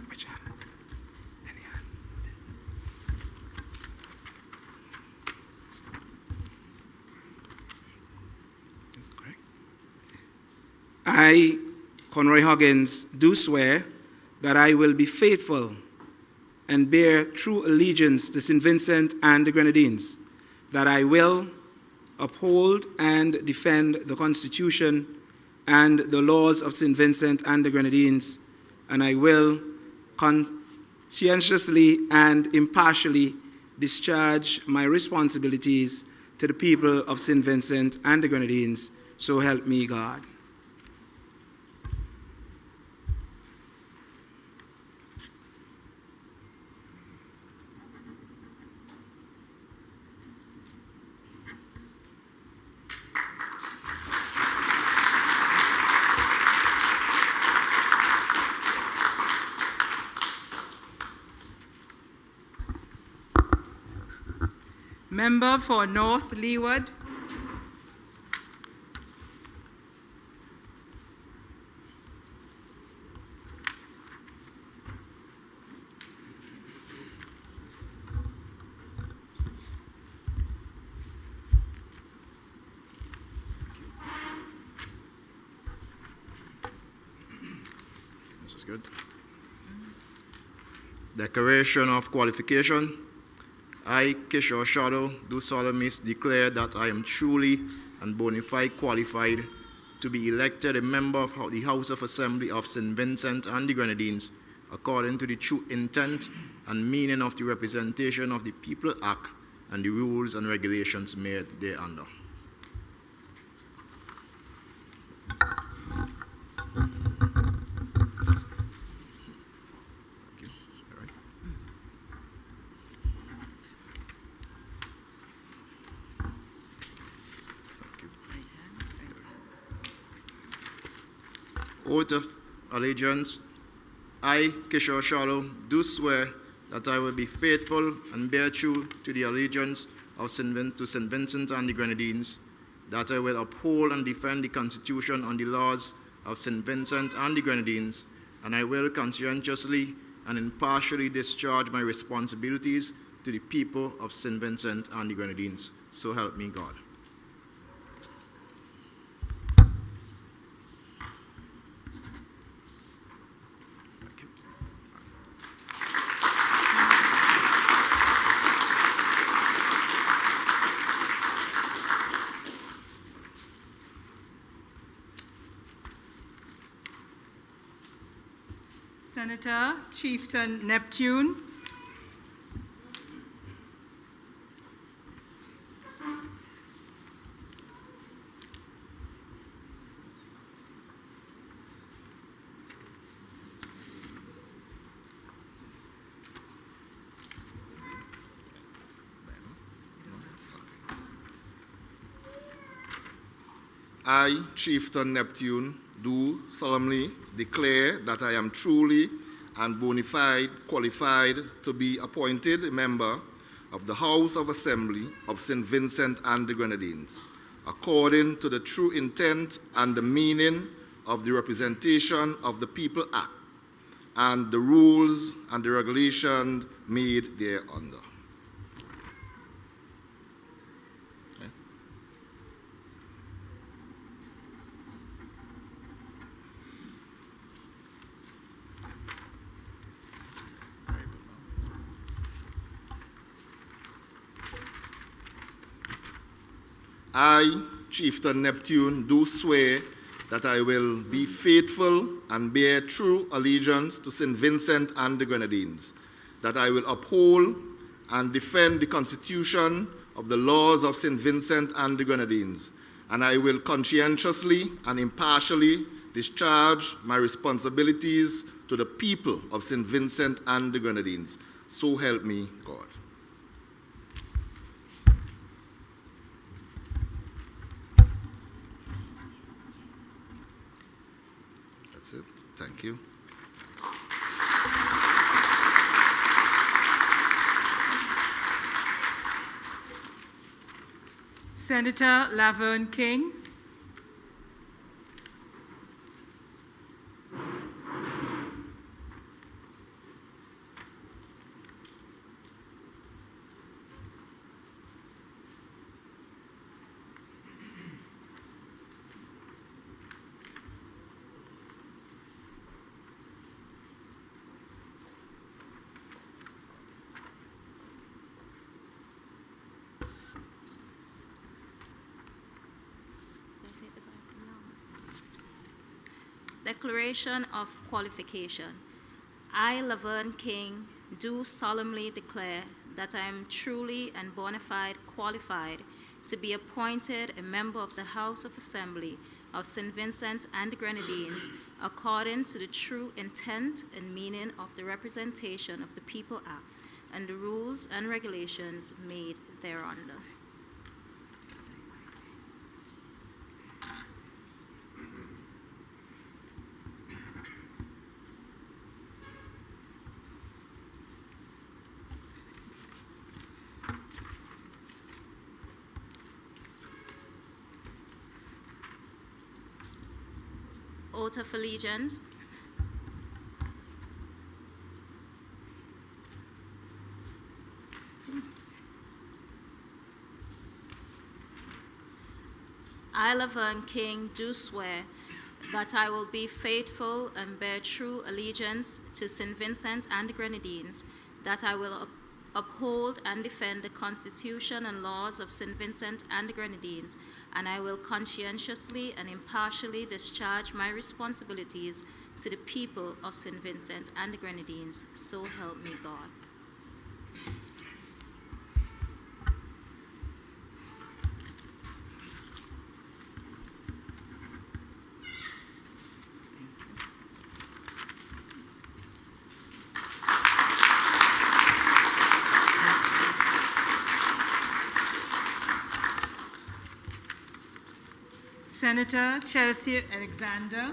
Which hand? Any hand? That's correct. I, Conroy Huggins, do swear that I will be faithful and bear true allegiance to St. Vincent and the Grenadines, that I will uphold and defend the Constitution and the laws of St. Vincent and the Grenadines, and I will conscientiously and impartially discharge my responsibilities to the people of St. Vincent and the Grenadines. So help me God. Member for North Leeward. This is good. Declaration of qualification. I, Kishore Shadow, do solemnly declare that I am truly and bona fide qualified to be elected a member of the House of Assembly of St. Vincent and the Grenadines, according to the true intent and meaning of the Representation of the People Act and the rules and regulations made thereunder. Oath of allegiance. I, Kishore Shadow, do swear that I will be faithful and bear true to the allegiance of St. Vincent and the Grenadines, that I will uphold and defend the Constitution and the laws of St. Vincent and the Grenadines, and I will conscientiously and impartially discharge my responsibilities to the people of St. Vincent and the Grenadines. So help me God. Senator Chieftain Neptune. I, Chieftain Neptune, do solemnly declare that I am truly and bona fide qualified to be appointed a member of the House of Assembly of St. Vincent and the Grenadines, according to the true intent and the meaning of the Representation of the People Act and the rules and the regulations made thereunder. I, Chieftain Neptune, do swear that I will be faithful and bear true allegiance to St. Vincent and the Grenadines, that I will uphold and defend the Constitution of the laws of St. Vincent and the Grenadines, and I will conscientiously and impartially discharge my responsibilities to the people of St. Vincent and the Grenadines. So help me God. Thank you. Senator Laverne King. Declaration of qualification. I, Laverne King, do solemnly declare that I am truly and bona fide qualified to be appointed a member of the House of Assembly of St. Vincent and the Grenadines, according to the true intent and meaning of the Representation of the People Act and the rules and regulations made thereunder. Oath of allegiance. I, Laverne King, do swear that I will be faithful and bear true allegiance to St. Vincent and the Grenadines, that I will uphold and defend the Constitution and laws of St. Vincent and the Grenadines, and I will conscientiously and impartially discharge my responsibilities to the people of St. Vincent and the Grenadines. So help me God. Senator Chelsea Alexander.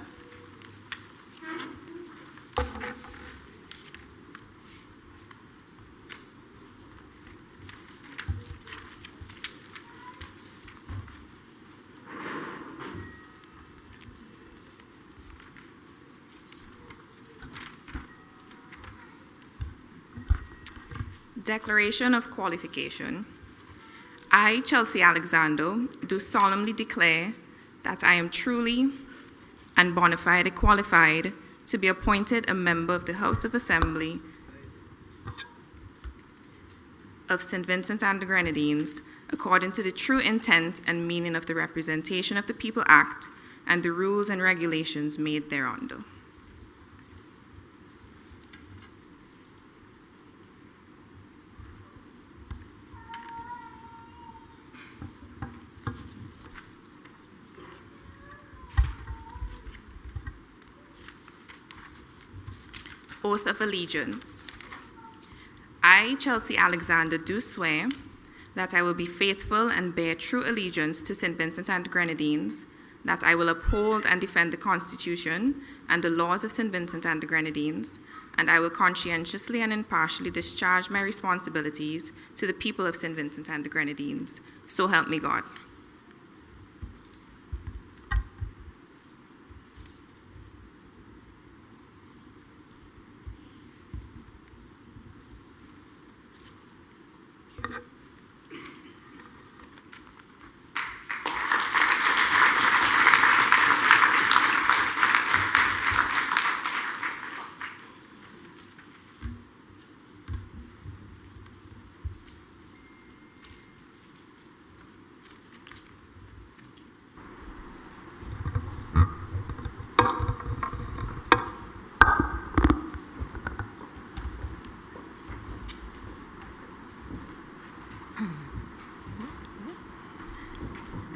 Declaration of Qualification. I, Chelsea Alexander, do solemnly declare that I am truly and bona fide qualified to be appointed a member of the House of Assembly of St. Vincent and the Grenadines, according to the true intent and meaning of the Representation of the People Act and the rules and regulations made thereunder. Oath of Allegiance. I, Chelsea Alexander, do swear that I will be faithful and bear true allegiance to St. Vincent and the Grenadines, that I will uphold and defend the Constitution and the laws of St. Vincent and the Grenadines, and I will conscientiously and impartially discharge my responsibilities to the people of St. Vincent and the Grenadines. So help me God.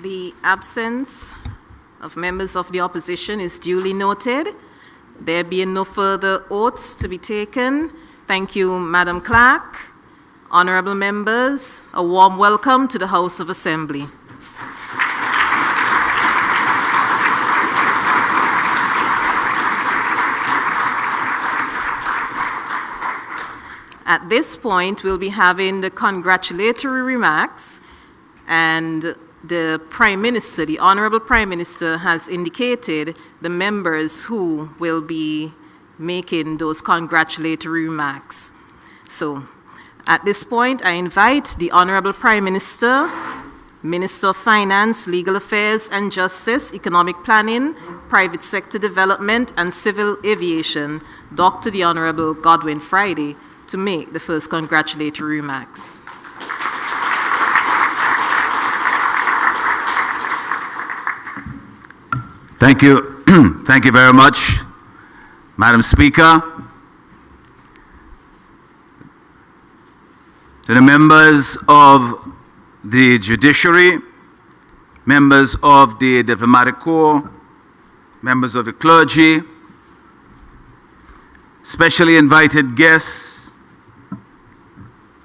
The absence of members of the opposition is duly noted. There being no further oaths to be taken, thank you, Madam Clerk. Honorable members, a warm welcome to the House of Assembly. At this point, we'll be having the congratulatory remarks, and the Prime Minister, the Honorable Prime Minister, has indicated the members who will be making those congratulatory remarks. So, at this point, I invite the Honorable Prime Minister, Minister of Finance, Legal Affairs and Justice, Economic Planning, Private Sector Development and Civil Aviation, Dr. the Honorable Godwin Friday, to make the first congratulatory remarks. Thank you. Thank you very much, Madam Speaker. To the members of the judiciary, members of the diplomatic corps, members of the clergy, specially invited guests,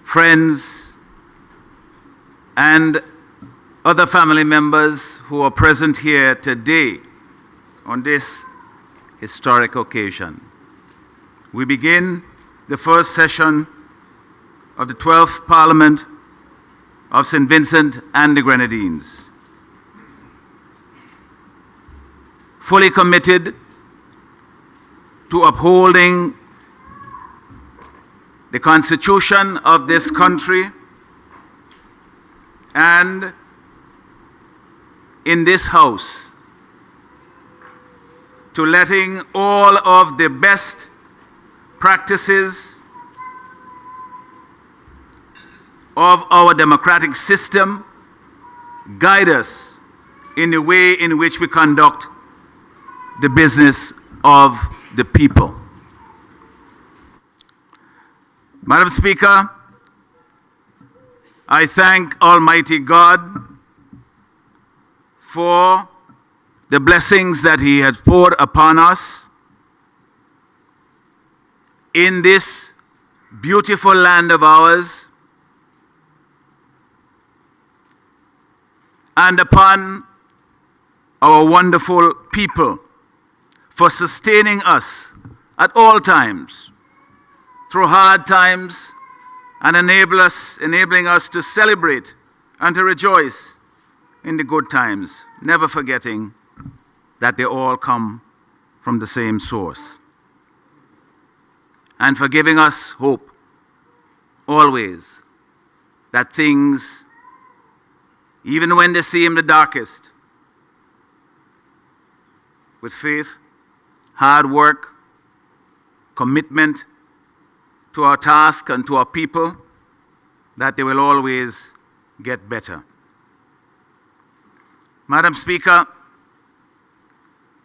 friends, and other family members who are present here today on this historic occasion. We begin the first session of the 12th Parliament of St. Vincent and the Grenadines. Fully committed to upholding the Constitution of this country and in this House, to letting all of the best practices of our democratic system guide us in the way in which we conduct the business of the people. Madam Speaker, I thank Almighty God for the blessings that He has poured upon us in this beautiful land of ours and upon our wonderful people for sustaining us at all times through hard times and enabling us to celebrate and to rejoice in the good times, never forgetting that they all come from the same source. And for giving us hope always that things, even when they seem the darkest, with faith, hard work, commitment to our task and to our people, that they will always get better. Madam Speaker,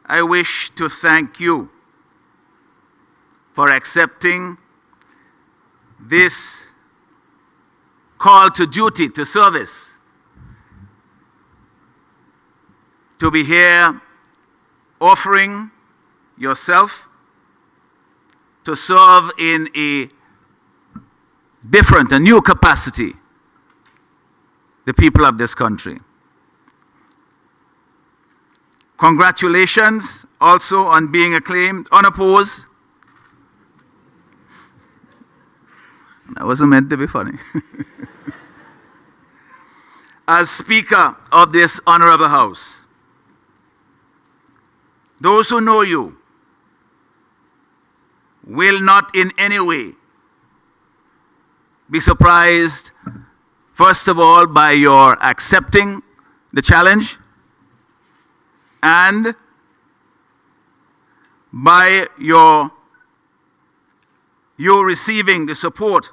I wish to thank you for accepting this call to duty, to service, to be here offering yourself to serve in a different, a new capacity, the people of this country. Congratulations also on being acclaimed unopposed. That wasn't meant to be funny. As Speaker of this Honorable House. Those who know you will not in any way be surprised, first of all, by your accepting the challenge and by you receiving the support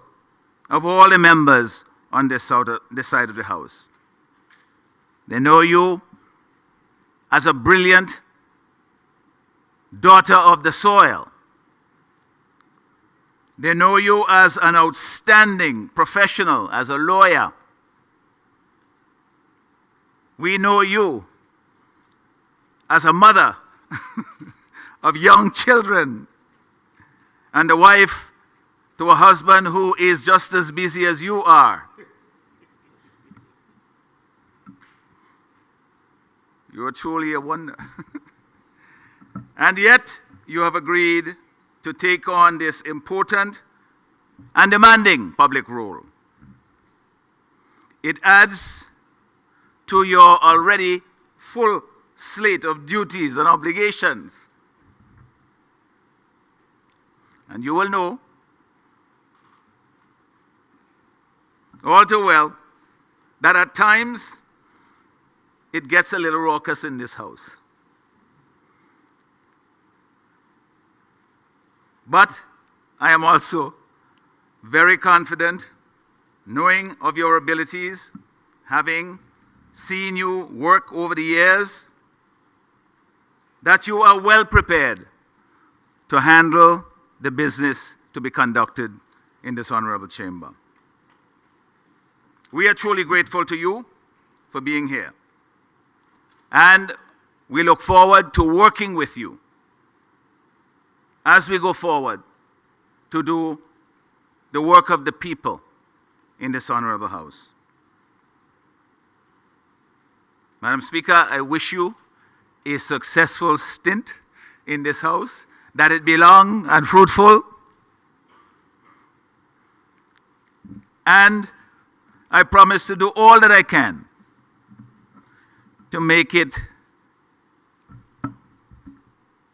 of all the members on this side of the House. They know you as a brilliant daughter of the soil. They know you as an outstanding professional, as a lawyer. We know you as a mother of young children and a wife to a husband who is just as busy as you are. You are truly a wonder. And yet, you have agreed to take on this important and demanding public role. It adds to your already full slate of duties and obligations. And you will know all too well that at times it gets a little raucous in this house. But I am also very confident, knowing of your abilities, having seen you work over the years, that you are well prepared to handle the business to be conducted in this honorable chamber. We are truly grateful to you for being here. And we look forward to working with you as we go forward to do the work of the people in this honorable house. Madam Speaker, I wish you a successful stint in this house, that it be long and fruitful. And I promise to do all that I can to make it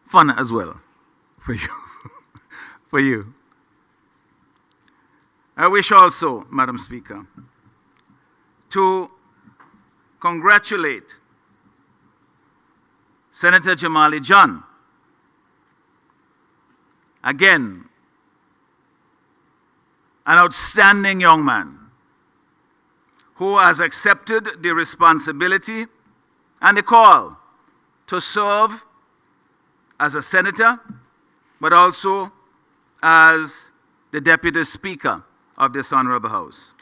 fun as well for you. For you. I wish also, Madam Speaker, to congratulate Senator Jamali John again, an outstanding young man who has accepted the responsibility and the call to serve as a senator, but also as the Deputy Speaker of this Honorable House.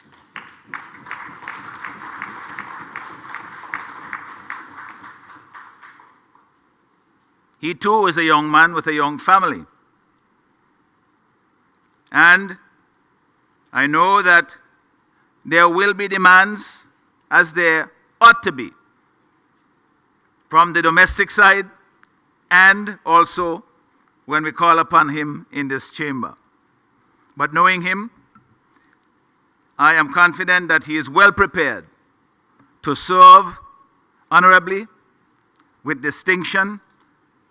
He too is a young man with a young family. And I know that there will be demands, as there ought to be, from the domestic side and also when we call upon him in this chamber. But knowing him, I am confident that he is well prepared to serve honorably, with distinction,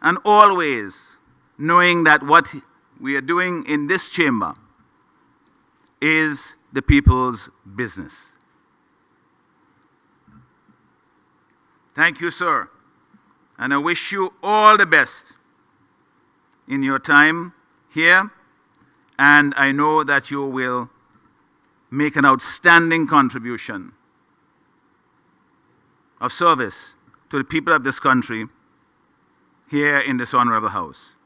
and always knowing that what we are doing in this chamber is the people's business. Thank you, sir. And I wish you all the best in your time here. And I know that you will make an outstanding contribution of service to the people of this country here in this Honorable House.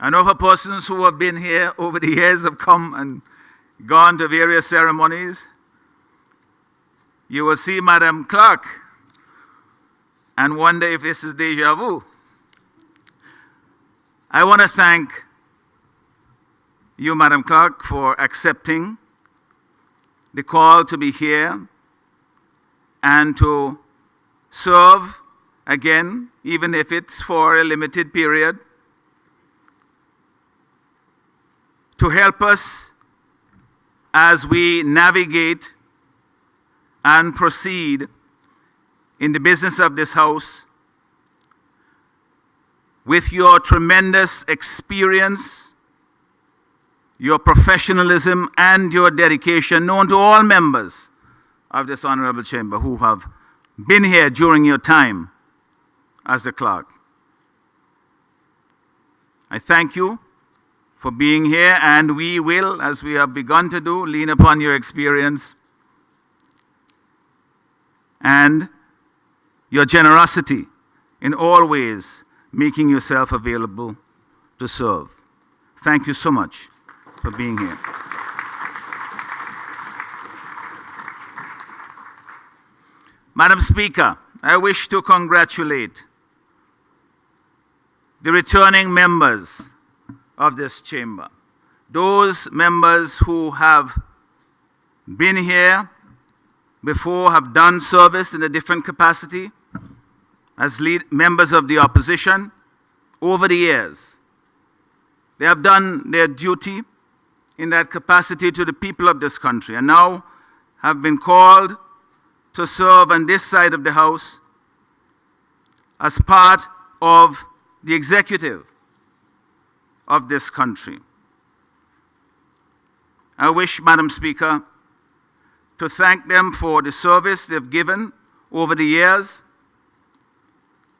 I know for persons who have been here over the years, have come and gone to various ceremonies, you will see Madam Clerk and wonder if this is déjà vu. I want to thank you, Madam Clerk, for accepting the call to be here and to serve again, even if it's for a limited period, to help us as we navigate and proceed in the business of this House with your tremendous experience, your professionalism, and your dedication, known to all members of this Honorable Chamber who have been here during your time as the clerk. I thank you for being here, and we will, as we have begun to do, lean upon your experience and your generosity in all ways, making yourself available to serve. Thank you so much for being here. Madam Speaker, I wish to congratulate the returning members of this chamber, those members who have been here before, have done service in a different capacity as members of the opposition over the years. They have done their duty in that capacity to the people of this country, and now have been called to serve on this side of the House as part of the executive of this country. I wish, Madam Speaker, to thank them for the service they've given over the years,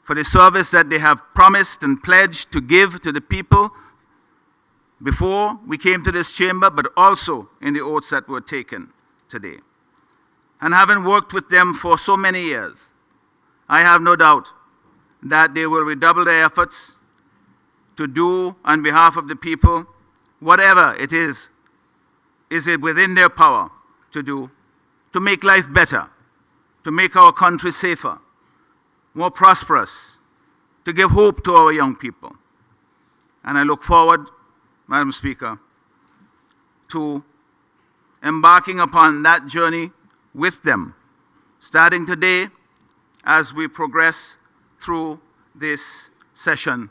for the service that they have promised and pledged to give to the people before we came to this chamber, but also in the oaths that were taken today. And having worked with them for so many years, I have no doubt that they will redouble their efforts to do on behalf of the people whatever it is it within their power to do, to make life better, to make our country safer, more prosperous, to give hope to our young people. And I look forward, Madam Speaker, to embarking upon that journey with them, starting today as we progress through this session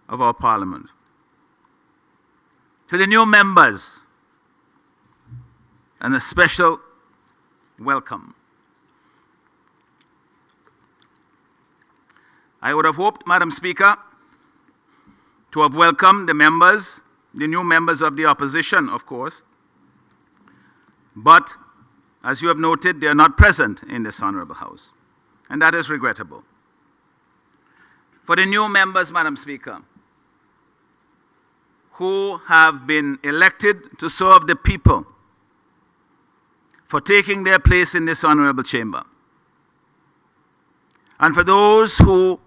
of our Parliament. To the new members, and a special welcome. I would have hoped, Madam Speaker, to have welcomed the members, the new members of the opposition, of course, but as you have noted, they are not present in this Honorable House, and that is regrettable. For the new members, Madam Speaker, who have been elected to serve the people for taking their place in this honorable chamber. And for those who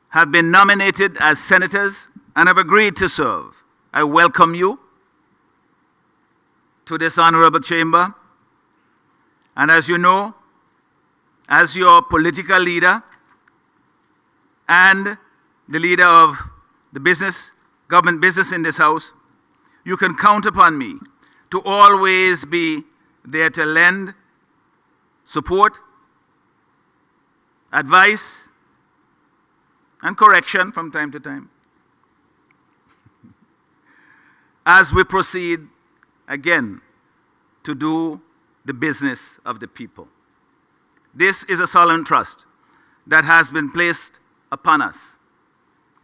have been nominated as senators and have agreed to serve, I welcome you to this honorable chamber. And as you know, as your political leader and the leader of the government business in this house, you can count upon me to always be there to lend support, advice, and correction from time to time as we proceed again to do the business of the people. This is a solemn trust that has been placed upon us.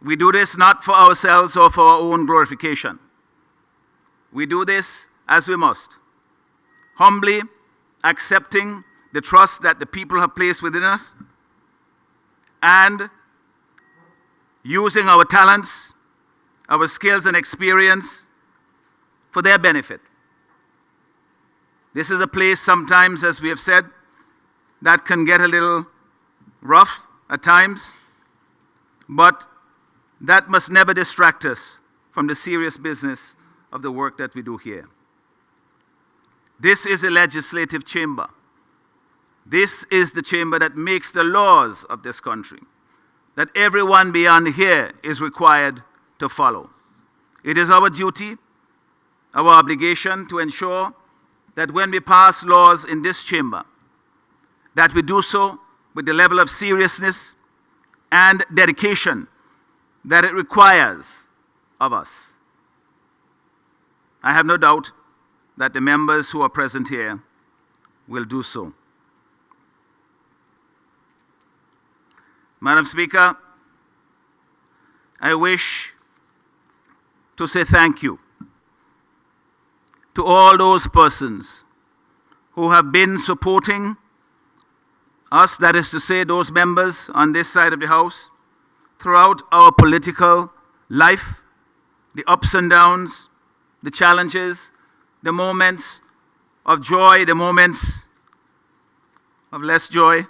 We do this not for ourselves or for our own glorification. We do this as we must, humbly accepting the trust that the people have placed within us and using our talents, our skills and experience for their benefit. This is a place sometimes, as we have said, that can get a little rough at times, but that must never distract us from the serious business of the work that we do here. This is a legislative chamber. This is the chamber that makes the laws of this country, that everyone beyond here is required to follow. It is our duty, our obligation to ensure that when we pass laws in this chamber, that we do so with the level of seriousness and dedication that it requires of us. I have no doubt that the members who are present here will do so. Madam Speaker, I wish to say thank you to all those persons who have been supporting us, that is to say, those members on this side of the House, throughout our political life, the ups and downs, the challenges, the moments of joy, the moments of less joy.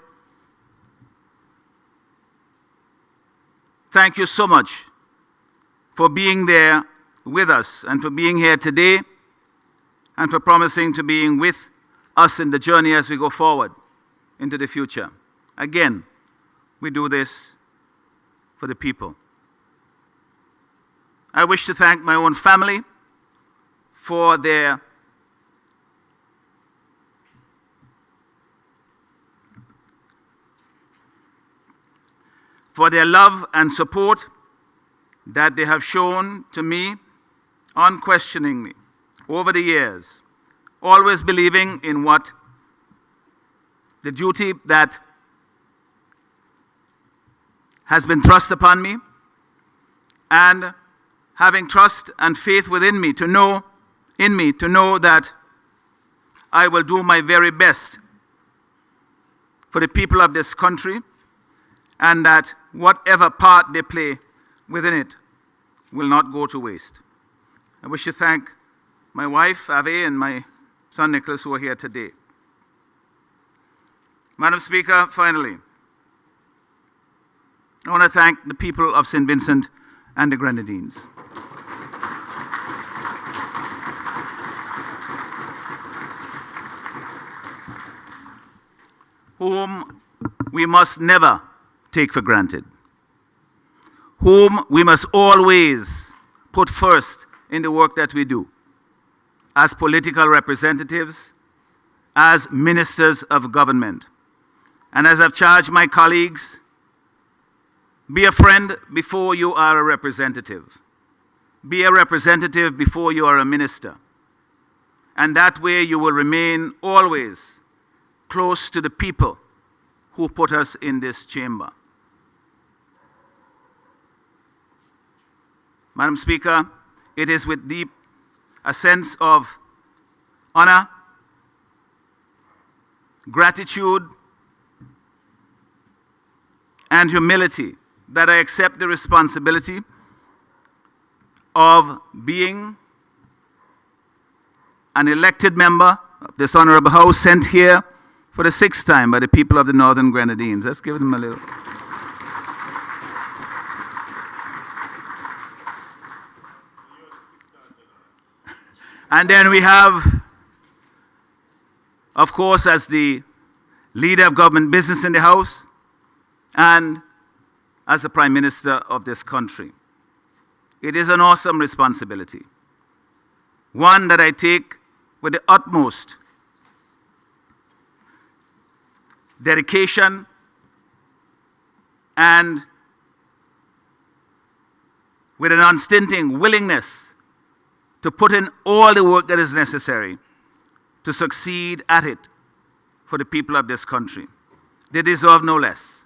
Thank you so much for being there with us and for being here today and for promising to being with us in the journey as we go forward into the future. Again, we do this for the people. I wish to thank my own family for their love and support that they have shown to me unquestioningly over the years, always believing in what the duty that has been thrust upon me, and having trust and faith within me to know that I will do my very best for the people of this country, and that whatever part they play within it will not go to waste. I wish to thank my wife, Ave, and my son, Nicholas, who are here today. Madam Speaker, finally, I want to thank the people of St. Vincent and the Grenadines. Whom we must never take for granted, whom we must always put first in the work that we do, as political representatives, as ministers of government. And as I've charged my colleagues, be a friend before you are a representative. Be a representative before you are a minister. And that way you will remain always close to the people who put us in this chamber. Madam Speaker, it is with a sense of honor, gratitude, and humility that I accept the responsibility of being an elected member of this honorable house, sent here for the 6th time by the people of the Northern Grenadines. Let's give them a little. And then we have, of course, as the leader of government business in the House, and as the Prime Minister of this country. It is an awesome responsibility, one that I take with the utmost dedication and with an unstinting willingness to put in all the work that is necessary to succeed at it for the people of this country. They deserve no less.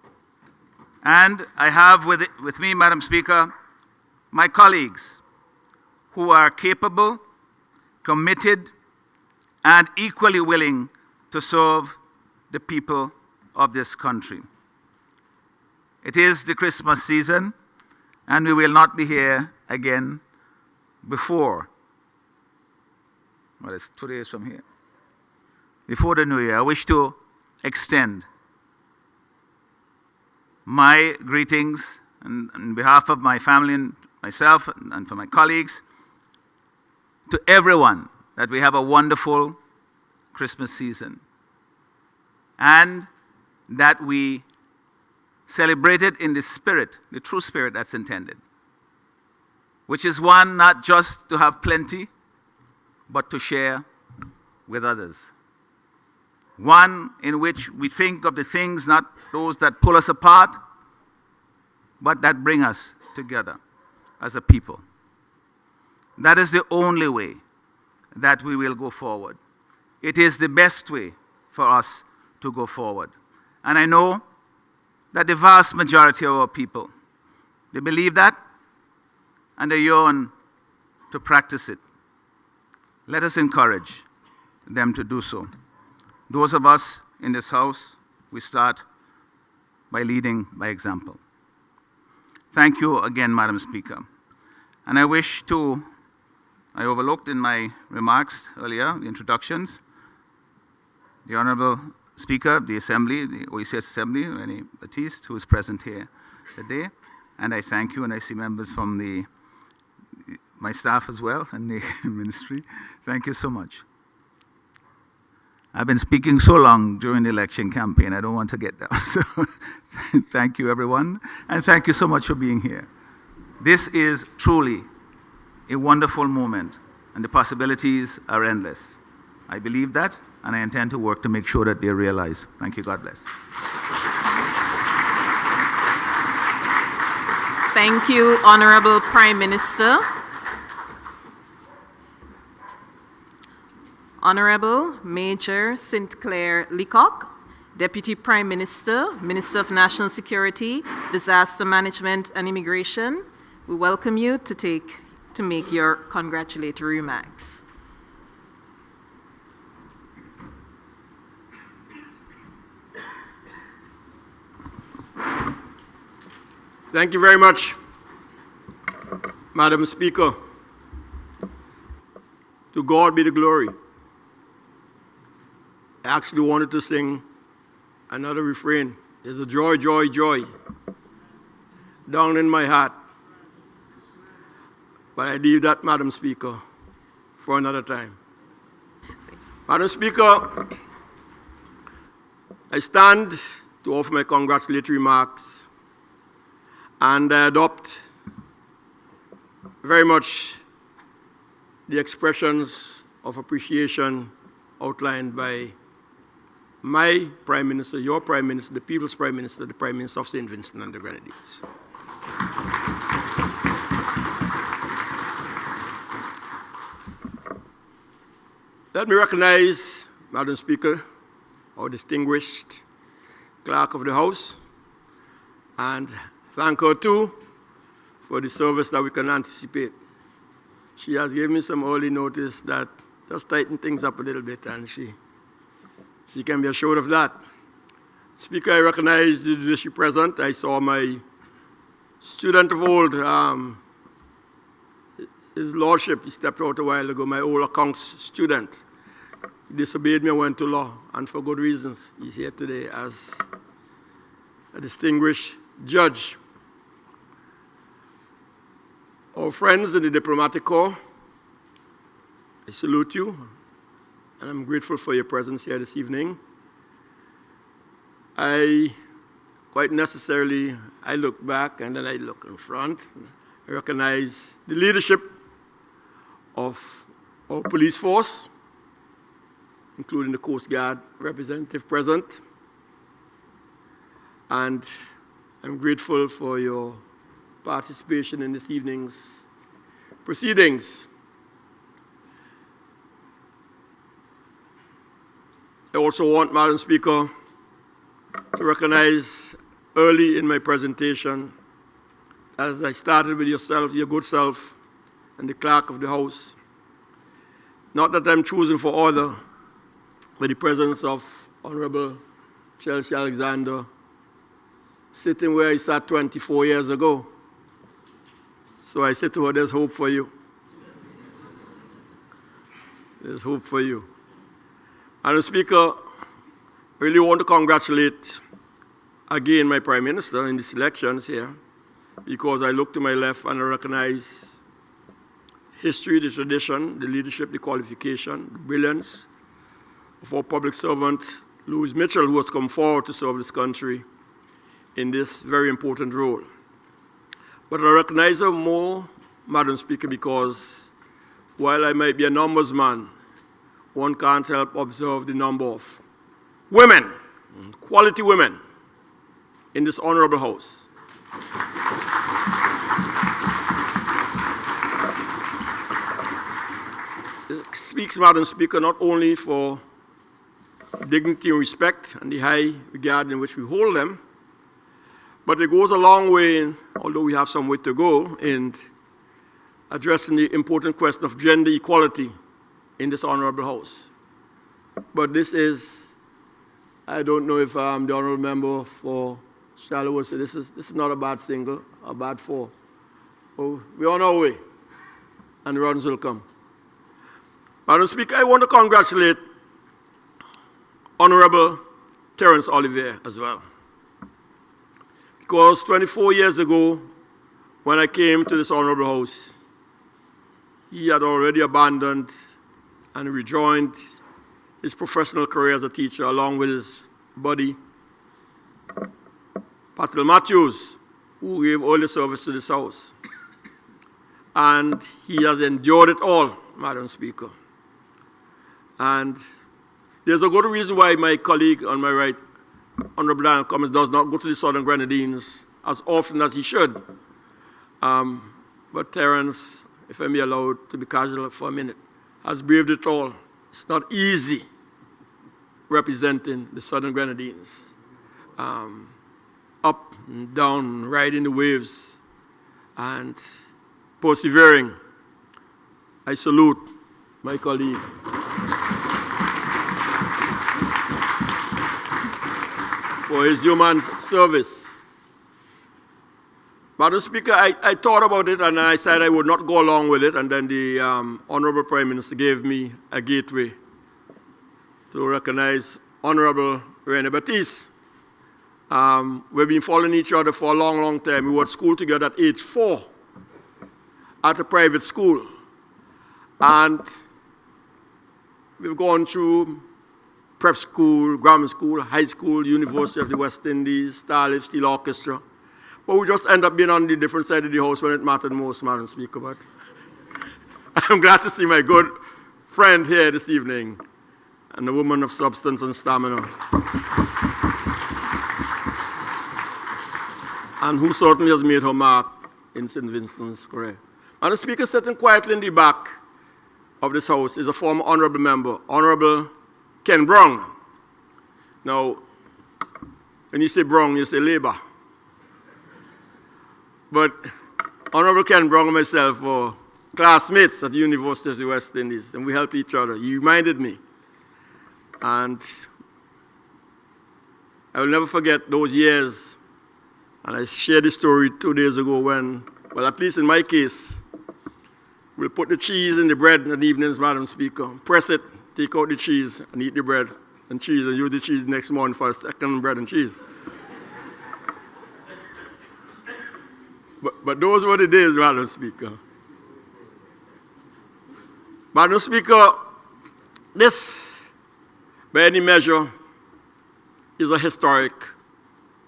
And I have with me, Madam Speaker, my colleagues who are capable, committed, and equally willing to serve the people of this country. It is the Christmas season, and we will not be here again before, well, it's 2 days from here, before the New Year. I wish to extend my greetings on behalf of my family and myself and for my colleagues to everyone, that we have a wonderful Christmas season and that we celebrate it in the spirit, the true spirit that's intended, which is one not just to have plenty, but to share with others. One in which we think of the things, not those that pull us apart, but that bring us together as a people. That is the only way that we will go forward. It is the best way for us to go forward. And I know that the vast majority of our people, they believe that and they yearn to practice it. Let us encourage them to do so. Those of us in this house, we start by leading by example. Thank you again, Madam Speaker. And I wish to, I overlooked in my remarks earlier, the introductions, the Honorable Speaker of the Assembly, the OECS Assembly, Rennie Batiste, who is present here today. And I thank you, and I see members from my staff as well and the ministry. Thank you so much. I've been speaking so long during the election campaign, I don't want to get down. So thank you, everyone, and thank you so much for being here. This is truly a wonderful moment, and the possibilities are endless. I believe that, and I intend to work to make sure that they're realized. Thank you. God bless. Thank you, Honorable Prime Minister. Honorable Major St. Clair Leacock, Deputy Prime Minister, Minister of National Security, Disaster Management and Immigration, we welcome you to make your congratulatory remarks. Thank you very much, Madam Speaker. To God be the glory. I actually wanted to sing another refrain. There's a joy, joy, joy down in my heart. But I leave that, Madam Speaker, for another time. Madam Speaker, I stand to offer my congratulatory remarks, and I adopt very much the expressions of appreciation outlined by my Prime Minister, your Prime Minister, the People's Prime Minister, the Prime Minister of St. Vincent and the Grenadines. Let me recognize, Madam Speaker, our distinguished Clerk of the House, and thank her too for the service that we can anticipate. She has given me some early notice that just tighten things up a little bit, and she can be assured of that. Speaker, I recognize the leadership present. I saw my student of old, His Lordship, he stepped out a while ago, my old accounts student. He disobeyed me and went to law, and for good reasons. He's here today as a distinguished judge. Our friends in the diplomatic corps, I salute you, and I'm grateful for your presence here this evening. Quite necessarily, I look back and then I look in front. I recognize the leadership of our police force, including the Coast Guard representative present. And I'm grateful for your participation in this evening's proceedings. I also want, Madam Speaker, to recognize early in my presentation, as I started with yourself, your good self, and the clerk of the House, not that I'm choosing for order, but the presence of Honorable Chelsea Alexander, sitting where I sat 24 years ago. So I said to her, there's hope for you. There's hope for you. Madam Speaker, I really want to congratulate again my Prime Minister in these elections here, because I look to my left and I recognize history, the tradition, the leadership, the qualification, the brilliance of our public servant, Louis Mitchell, who has come forward to serve this country in this very important role. But I recognize her more, Madam Speaker, because while I might be a numbers man, one can't help observe the number of women, quality women, in this honorable House. It speaks, Madam Speaker, not only for dignity and respect and the high regard in which we hold them, but it goes a long way, although we have some way to go, in addressing the important question of gender equality in this honorable House. But this is, I don't know if I'm the honorable member for Charlotte will say this is not a bad single, a bad four. Oh, we're on our way, and the runs will come. Madam Speaker, I want to congratulate Honorable Terence Olivier as well. Because 24 years ago, when I came to this honorable House, he had already abandoned and rejoined his professional career as a teacher along with his buddy, Patel Matthews, who gave all the service to this House. And he has endured it all, Madam Speaker. And there's a good reason why my colleague on my right, Honorable Daniel Cummings, does not go to the Southern Grenadines as often as he should. But Terence, if I may allow it to be casual for a minute, has braved it all. It's not easy representing the Southern Grenadines. Up and down, riding the waves, and persevering. I salute my colleague. For his human service. Madam Speaker, I thought about it and I said I would not go along with it, and then the Honorable Prime Minister gave me a gateway to recognize Honorable René Baptiste. We've been following each other for a long, long time. We were at school together at age 4 at a private school. And we've gone through prep school, grammar school, high school, University of the West Indies, Starlift, Steel Orchestra. But we just end up being on the different side of the House when it mattered most, Madam Speaker. But I'm glad to see my good friend here this evening, and a woman of substance and stamina, and who certainly has made her mark in St. Vincent's career. Madam Speaker, sitting quietly in the back of this House is a former honorable member, Honorable Ken Brown. Now, when you say Brown, you say Labour. But Honorable Ken Brown and myself were classmates at the University of the West Indies, and we helped each other. He reminded me. And I will never forget those years. And I shared this story 2 days ago when, well, at least in my case, We'll put the cheese in the bread in the evenings, Madam Speaker. Press it, take out the cheese, and eat the bread and cheese, and use the cheese next morning for a second bread and cheese. But those were the days, Madam Speaker. Madam Speaker, this, by any measure, is a historic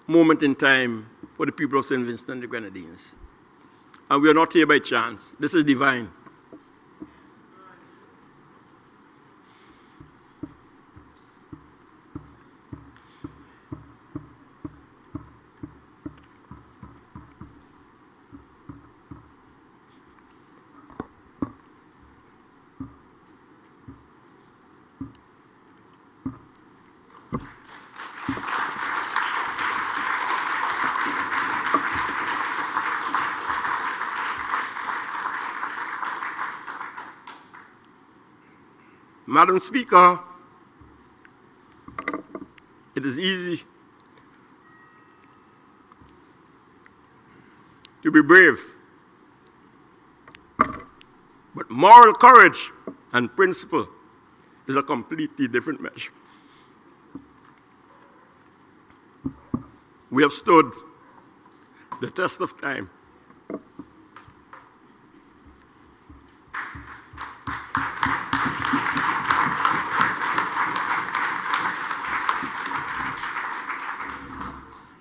moment in time for the people of St. Vincent and the Grenadines. And we are not here by chance. This is divine. Madam Speaker, it is easy to be brave, but moral courage and principle is a completely different measure. We have stood the test of time.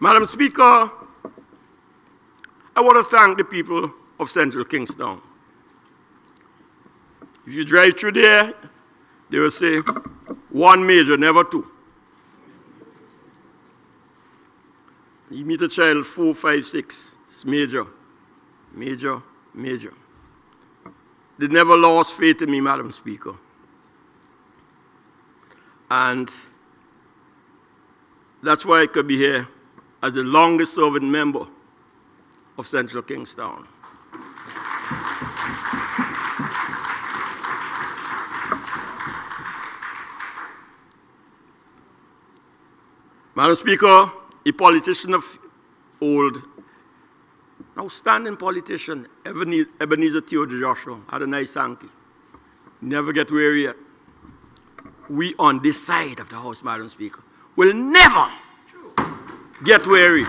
Madam Speaker, I want to thank the people of Central Kingstown. If you drive through there, they will say, one major, never two. You meet a child 4, 5, 6, it's major, major, major. They never lost faith in me, Madam Speaker. And that's why I could be here as the longest serving member of Central Kingstown. Madam Speaker, a politician of old, an outstanding politician, Ebenezer Theodore Joshua, had a nice Sankey. Never get weary yet. We on this side of the House, Madam Speaker, will never get weary.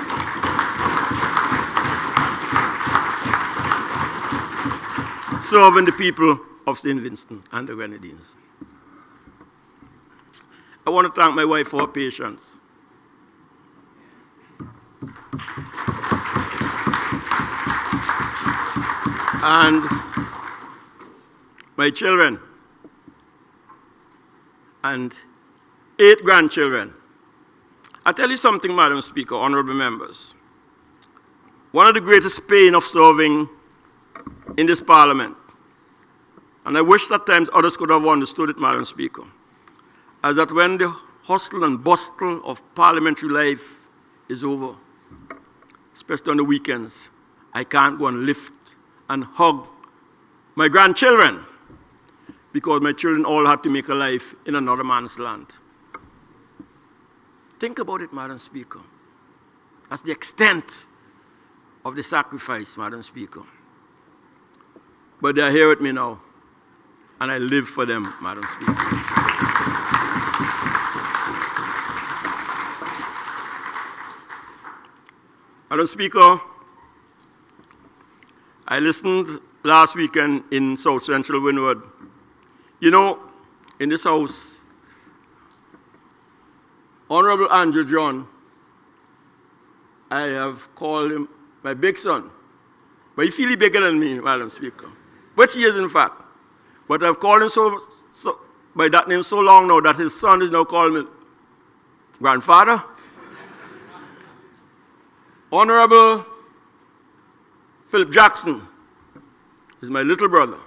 Serving the people of St. Vincent and the Grenadines. I want to thank my wife for her patience. And my children and 8 grandchildren. I'll tell you something, Madam Speaker, honorable members. One of the greatest pain of serving in this parliament, and I wish at times others could have understood it, Madam Speaker, is that when the hustle and bustle of parliamentary life is over, especially on the weekends, I can't go and lift and hug my grandchildren because my children all had to make a life in another man's land. Think about it, Madam Speaker. That's the extent of the sacrifice, Madam Speaker. But they're here with me now, and I live for them, Madam Speaker. Madam Speaker, I listened last weekend in South Central Windward. You know, in this house, Honorable Andrew John, I have called him my big son. But he feels bigger than me, Madam Speaker. Which he is, in fact. But I've called him by that name so long now that his son is now calling me grandfather. Honorable Philip Jackson is my little brother.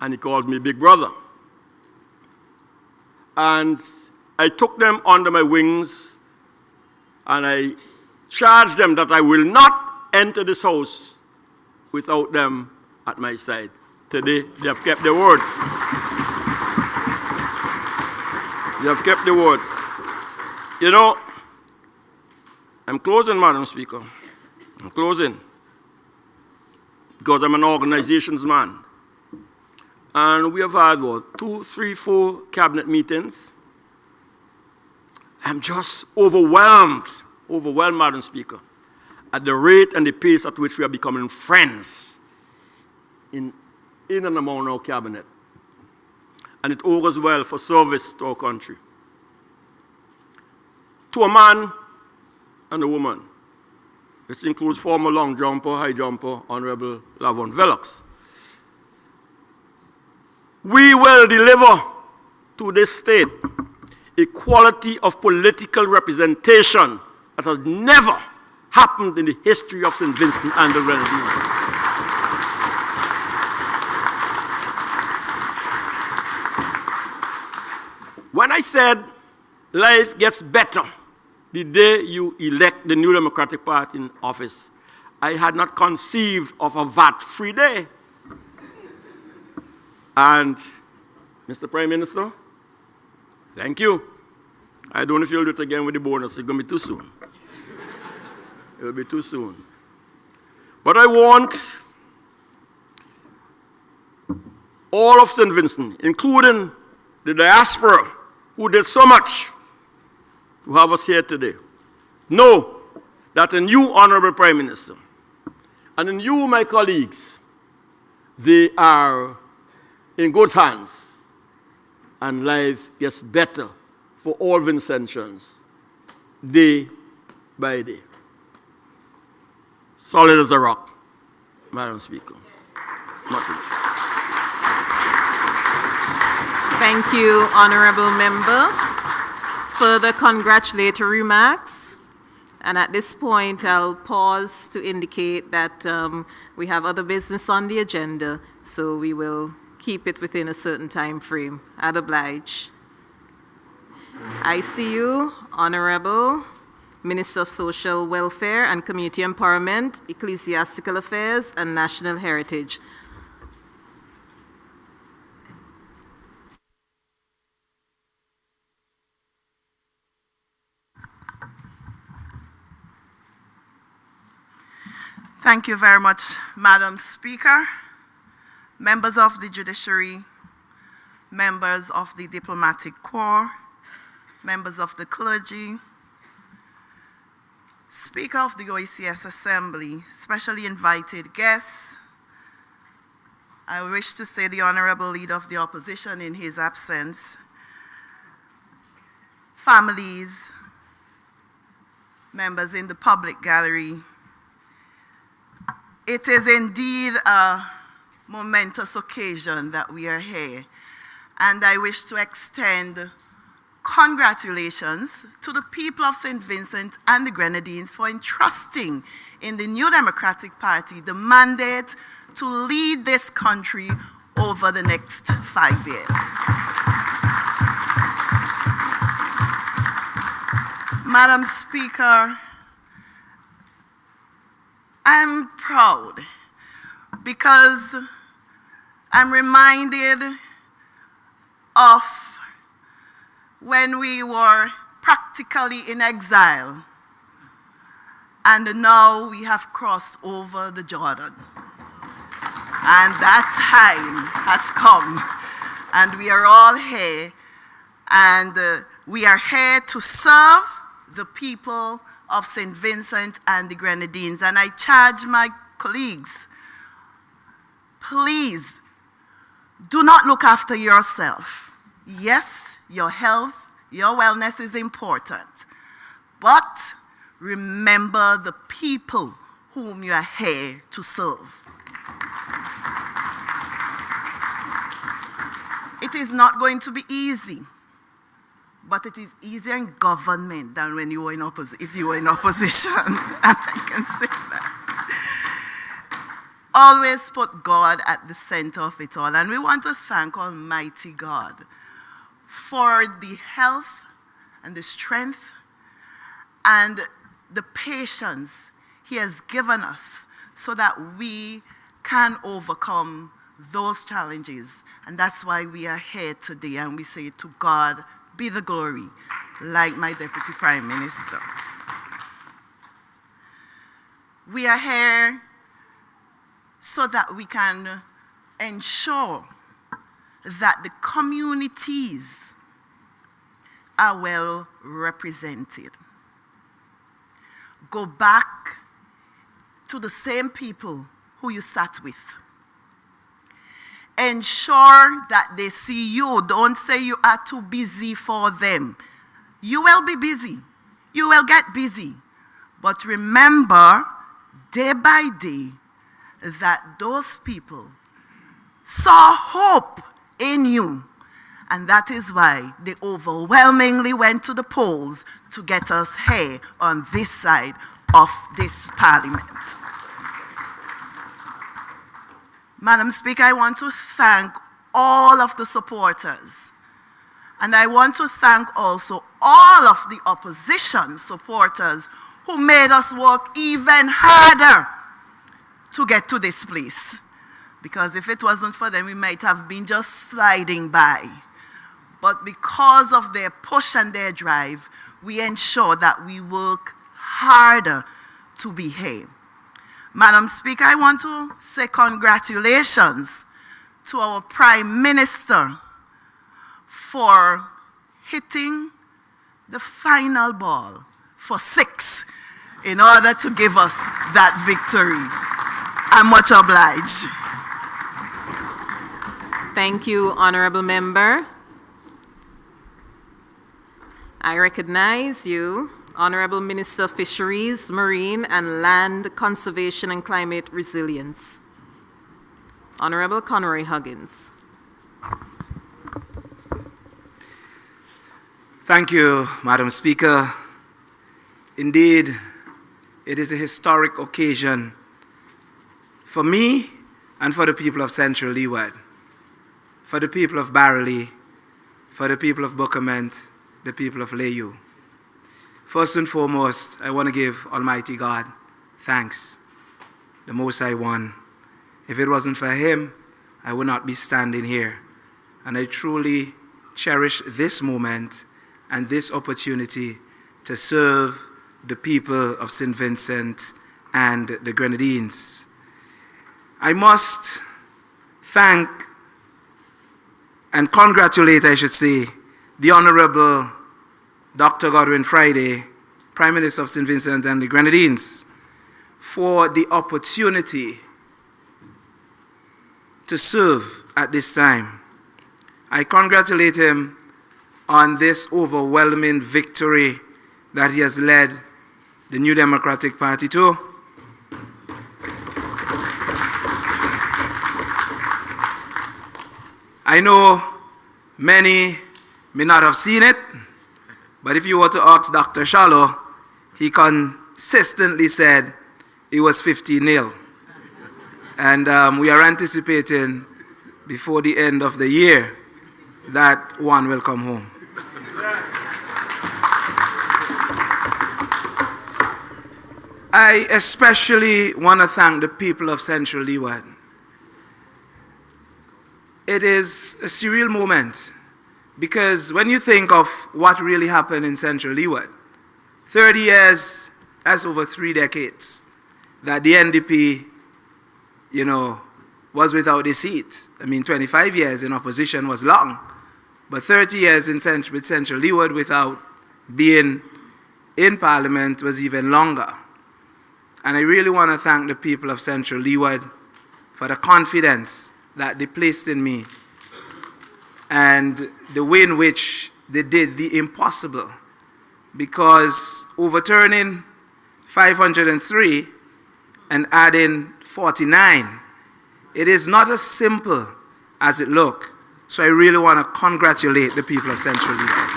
And he called me big brother. And I took them under my wings and I charged them that I will not enter this house without them at my side. Today, they have kept their word. They have kept the word. You know, I'm closing, Madam Speaker. I'm closing. because I'm an organizations man. And we have had, what, 2, 3, 4 cabinet meetings. I'm just overwhelmed, Madam Speaker, at the rate and the pace at which we are becoming friends in and among our cabinet. And it augurs well for service to our country. To a man and a woman. This includes former long jumper, high jumper, Honorable Lavon Velox. We will deliver to this state a quality of political representation that has never happened in the history of St. Vincent and the Grenadines. When I said life gets better the day you elect the New Democratic Party in office, I had not conceived of a VAT-free day. And, Mr. Prime Minister, thank you. I don't know if you'll do it again with the bonus. It's going to be too soon. It will be too soon. But I want all of St. Vincent, including the diaspora, who did so much to have us here today, know that in you, Honorable Prime Minister, and in you, my colleagues, they are in good hands, and life gets better for all Vincentians, day by day. Solid as a rock, Madam Speaker. Much appreciated. Thank you, Honorable Member. Further congratulatory remarks. And at this point, I'll pause to indicate that we have other business on the agenda, so we will keep it within a certain time frame. I'd oblige. I see you, Honorable Minister of Social Welfare and Community Empowerment, Ecclesiastical Affairs, and National Heritage. Thank you very much, Madam Speaker, members of the judiciary, members of the diplomatic corps, members of the clergy, Speaker of the OECS Assembly, specially invited guests. I wish to say the Honorable Leader of the Opposition in his absence, families, members in the public gallery. It is indeed a momentous occasion that we are here, and I wish to extend congratulations to the people of St. Vincent and the Grenadines for entrusting in the New Democratic Party the mandate to lead this country over the next 5 years. Madam Speaker, I'm proud because I'm reminded of when we were practically in exile and now we have crossed over the Jordan. And that time has come and we are all here and we are here to serve the people of St. Vincent and the Grenadines. And I charge my colleagues, please do not look after yourself. Yes, your health, your wellness is important, but remember the people whom you are here to serve. It is not going to be easy, but it is easier in government than when you were in if you were in opposition. And I can say that. Always put God at the center of it all. And we want to thank Almighty God for the health and the strength and the patience He has given us so that we can overcome those challenges. And that's why we are here today, and we say to God be the glory, like my Deputy Prime Minister. We are here so that we can ensure that the communities are well represented. Go back to the same people who you sat with. Ensure that they see you. Don't say you are too busy for them. You will be busy. You will get busy. But remember, day by day, that those people saw hope in you. And that is why they overwhelmingly went to the polls to get us here on this side of this parliament. Madam Speaker, I want to thank all of the supporters. And I want to thank also all of the opposition supporters who made us work even harder to get to this place. Because if it wasn't for them, we might have been just sliding by. But because of their push and their drive, we ensure that we work harder to be here. Madam Speaker, I want to say congratulations to our Prime Minister for hitting the final ball for 6 in order to give us that victory. I'm much obliged. Thank you, Honorable Member. I recognize you, Honorable Minister of Fisheries, Marine and Land Conservation and Climate Resilience. Honorable Conroy Huggins. Thank you, Madam Speaker. Indeed, it is a historic occasion for me and for the people of Central Leeward, for the people of Barrowley, for the people of Bookament, the people of Layou. First and foremost, I want to give Almighty God thanks, the Most High One. If it wasn't for Him, I would not be standing here. And I truly cherish this moment and this opportunity to serve the people of St. Vincent and the Grenadines. I must thank and congratulate, I should say, the Honorable Dr. Godwin Friday, Prime Minister of St. Vincent and the Grenadines, for the opportunity to serve at this time. I congratulate him on this overwhelming victory that he has led the New Democratic Party to. I know many may not have seen it, but if you were to ask Dr. Shallow, he consistently said it was 15-0. And we are anticipating before the end of the year that one will come home. I especially want to thank the people of Central Leeward. It is a surreal moment because when you think of what really happened in Central Leeward, 30 years, that's over 3 decades, that the NDP, was without a seat. I mean, 25 years in opposition was long, but 30 years with Central Leeward without being in Parliament was even longer. And I really want to thank the people of Central Leeward for the confidence that they placed in me and the way in which they did the impossible. Because overturning 503 and adding 49, it is not as simple as it looks. So I really want to congratulate the people of Central Leeward.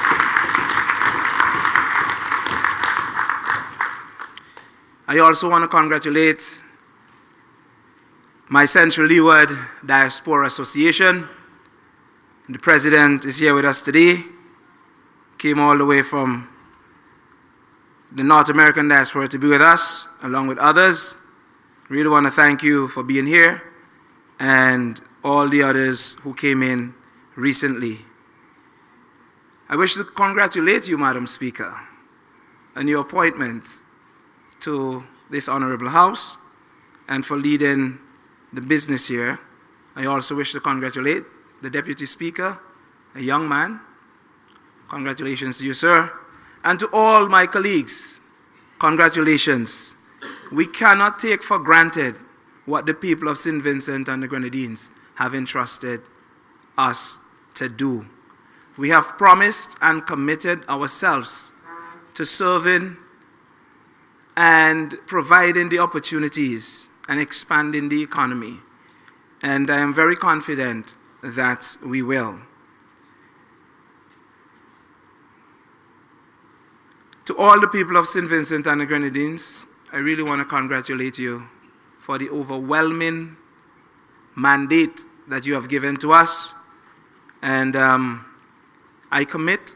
I also want to congratulate my Central Leeward Diaspora Association. The president is here with us today. Came all the way from the North American diaspora to be with us, along with others. Really want to thank you for being here and all the others who came in recently. I wish to congratulate you, Madam Speaker, on your appointment to this honorable house and for leading the business here. I also wish to congratulate the Deputy Speaker, a young man. Congratulations to you, sir. And to all my colleagues, congratulations. We cannot take for granted what the people of St. Vincent and the Grenadines have entrusted us to do. We have promised and committed ourselves to serving and providing the opportunities and expanding the economy. And I am very confident that we will. To all the people of St. Vincent and the Grenadines, I really want to congratulate you for the overwhelming mandate that you have given to us. And I commit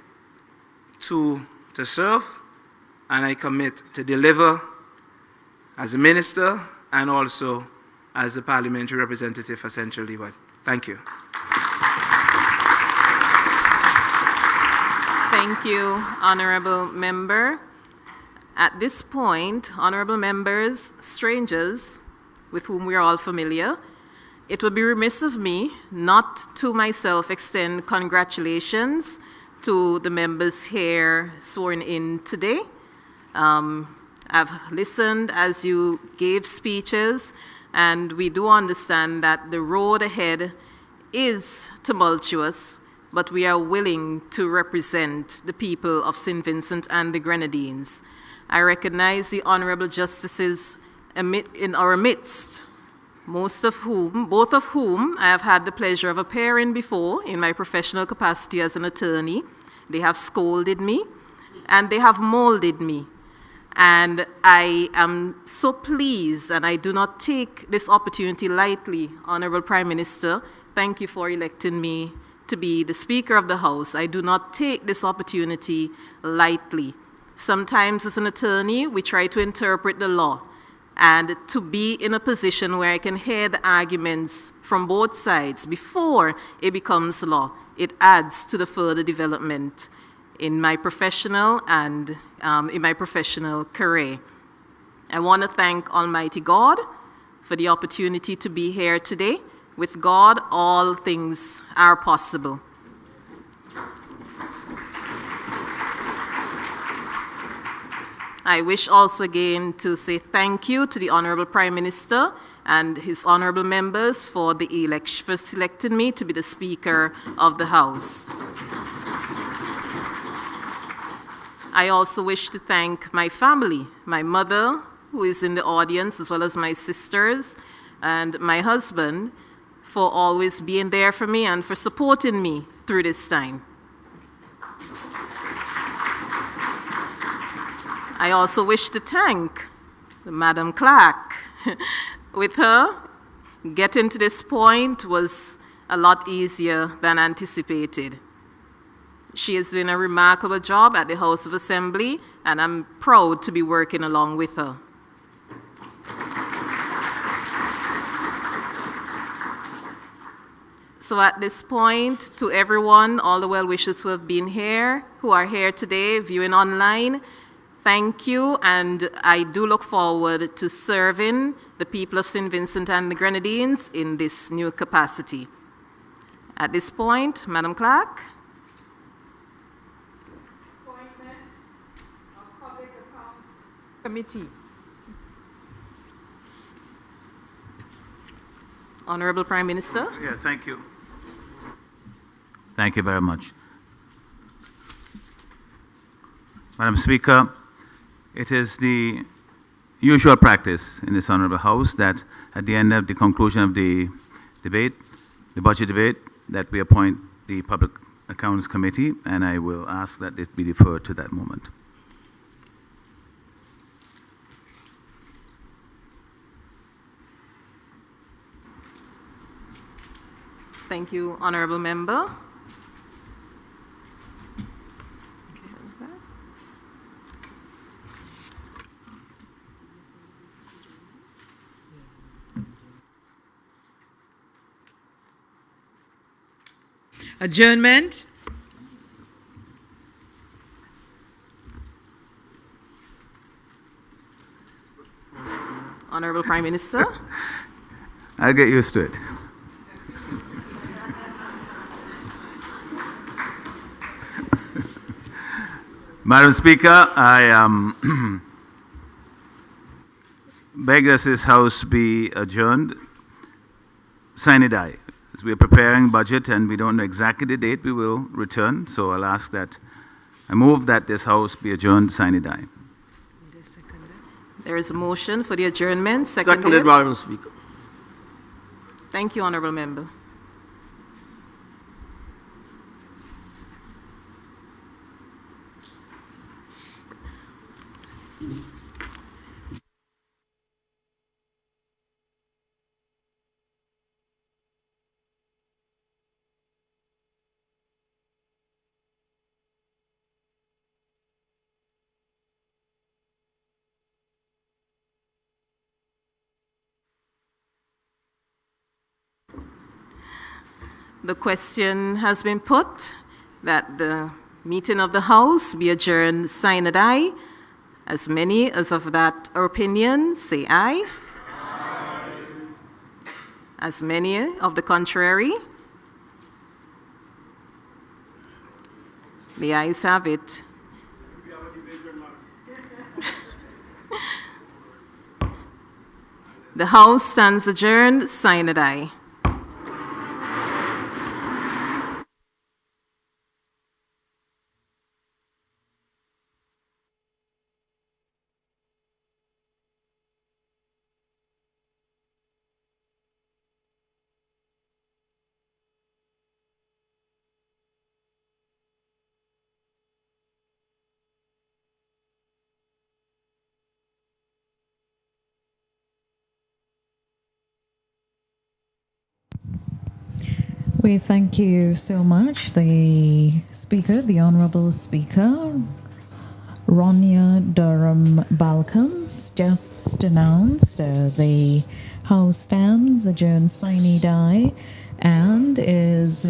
to serve, and I commit to deliver as a minister and also as a parliamentary representative for Central Leeward. Thank you. Thank you, Honorable Member. At this point, honorable members, strangers with whom we are all familiar, it would be remiss of me not to myself extend congratulations to the members here sworn in today. I've listened as you gave speeches, and we do understand that the road ahead is tumultuous, but we are willing to represent the people of St. Vincent and the Grenadines. I recognize the honorable justices in our midst, both of whom I have had the pleasure of appearing before in my professional capacity as an attorney. They have scolded me and they have molded me. And I am so pleased, and I do not take this opportunity lightly, Honorable Prime Minister. Thank you for electing me to be the Speaker of the House. I do not take this opportunity lightly. Sometimes as an attorney, we try to interpret the law, and to be in a position where I can hear the arguments from both sides before it becomes law, it adds to the further development in my professional and in my professional career. I want to thank Almighty God for the opportunity to be here today. With God, all things are possible. I wish also again to say thank you to the Honorable Prime Minister and his honorable members for selecting me to be the Speaker of the House. I also wish to thank my family, my mother, who is in the audience, as well as my sisters, and my husband, for always being there for me and for supporting me through this time. I also wish to thank Madam Clark. With her, getting to this point was a lot easier than anticipated. She is doing a remarkable job at the House of Assembly, and I'm proud to be working along with her. So at this point, to everyone, all the well-wishers who have been here, who are here today, viewing online, thank you, and I do look forward to serving the people of St. Vincent and the Grenadines in this new capacity. At this point, Madam Clerk. Committee. Honorable Prime Minister. Yeah, thank you. Thank you very much. Madam Speaker, it is the usual practice in this Honorable House that at the end of the conclusion of the debate, the budget debate, that we appoint the Public Accounts Committee, and I will ask that it be deferred to that moment. Thank you, Honorable Member. Adjournment. Honorable Prime Minister. I'll get used to it. Madam Speaker, I beg that this House be adjourned sine die. As we are preparing budget and we don't know exactly the date we will return, so I'll ask that, I move that this House be adjourned sine die. There is a motion for the adjournment. Seconded, Madam Speaker. Thank you, Honourable Member. The question has been put that the meeting of the House be adjourned sine die. As many as of that opinion say aye. Aye. As many of the contrary. The ayes have it. The House stands adjourned sine die. We thank you so much, the Speaker, the Honourable Speaker, Ronya Durham Balcom, just announced the House stands adjourned sine die and is,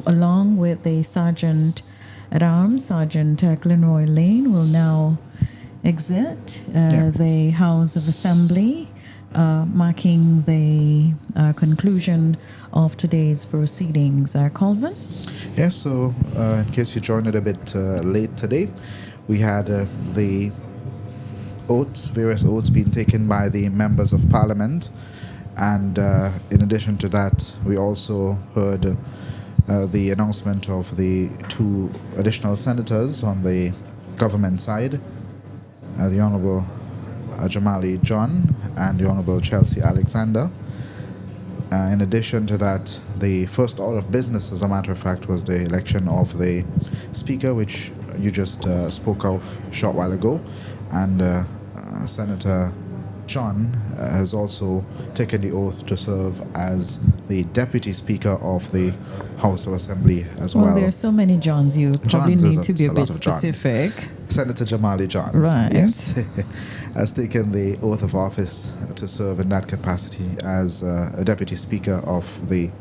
along with the Sergeant at Arms, Sergeant Glenroy Lane, will now exit the House of Assembly, marking the conclusion of today's proceedings. Colvin? Yes, so in case you joined it a bit late today, we had the oaths, various oaths being taken by the members of Parliament, and in addition to that, we also heard the announcement of the 2 additional senators on the government side, the Honourable Jamali John and the Honourable Chelsea Alexander. In addition to that, the first order of business, as a matter of fact, was the election of the Speaker, which you just spoke of a short while ago. And Senator John has also taken the oath to serve as the Deputy Speaker of the House of Assembly as well. Well, there are so many Johns, you probably Johns need to be a bit specific. Senator Jamali John, right? Yes, has taken the oath of office to serve in that capacity as a Deputy Speaker of the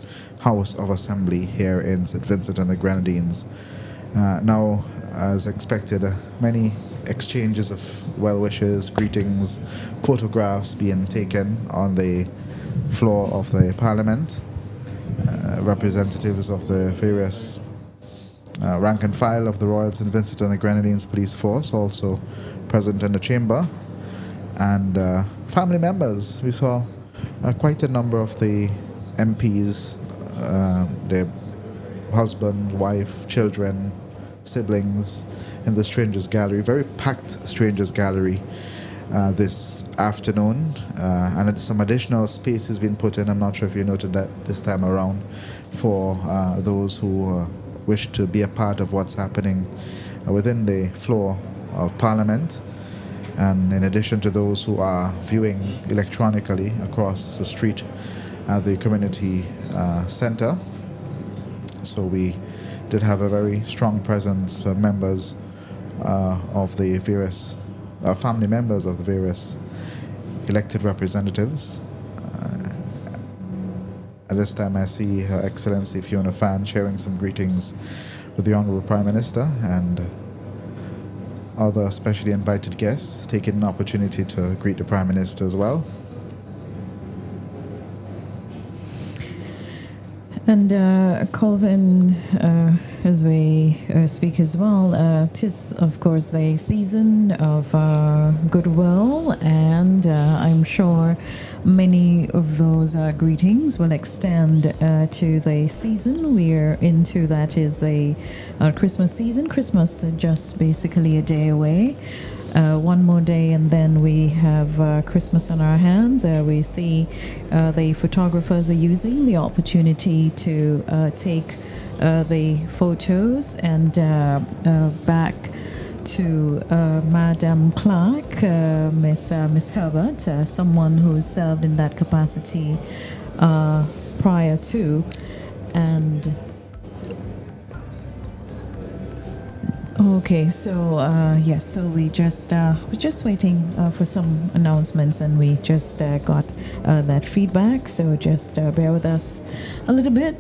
House of Assembly here in St. Vincent and the Grenadines. Now, as expected, many exchanges of well wishes, greetings, photographs being taken on the floor of the Parliament. Representatives of the various rank and file of the Royal St. Vincent and the Grenadines Police Force also present in the chamber, and family members. We saw quite a number of the MPs, their husband, wife, children, siblings in the Strangers Gallery, very packed Strangers Gallery this afternoon, and some additional space has been put in. I'm not sure if you noted that this time around, for those who wish to be a part of what's happening within the floor of Parliament, and in addition to those who are viewing electronically across the street at the community center. So we did have a very strong presence of members of the various family members of the various elected representatives. At this time I see Her Excellency Fiona Fan sharing some greetings with the Honourable Prime Minister, and other specially invited guests taking an opportunity to greet the Prime Minister as well. And Colvin, as we speak as well, tis of course the season of goodwill, and I'm sure many of those greetings will extend to the season we're into. That is the Christmas season. Christmas just basically a day away. One more day and then we have Christmas on our hands. We see the photographers are using the opportunity to take the photos, and back to Madam Clark, Miss Herbert, someone who served in that capacity prior to, and okay, so yes, so we just was just waiting for some announcements, and we just got that feedback. So just bear with us a little bit.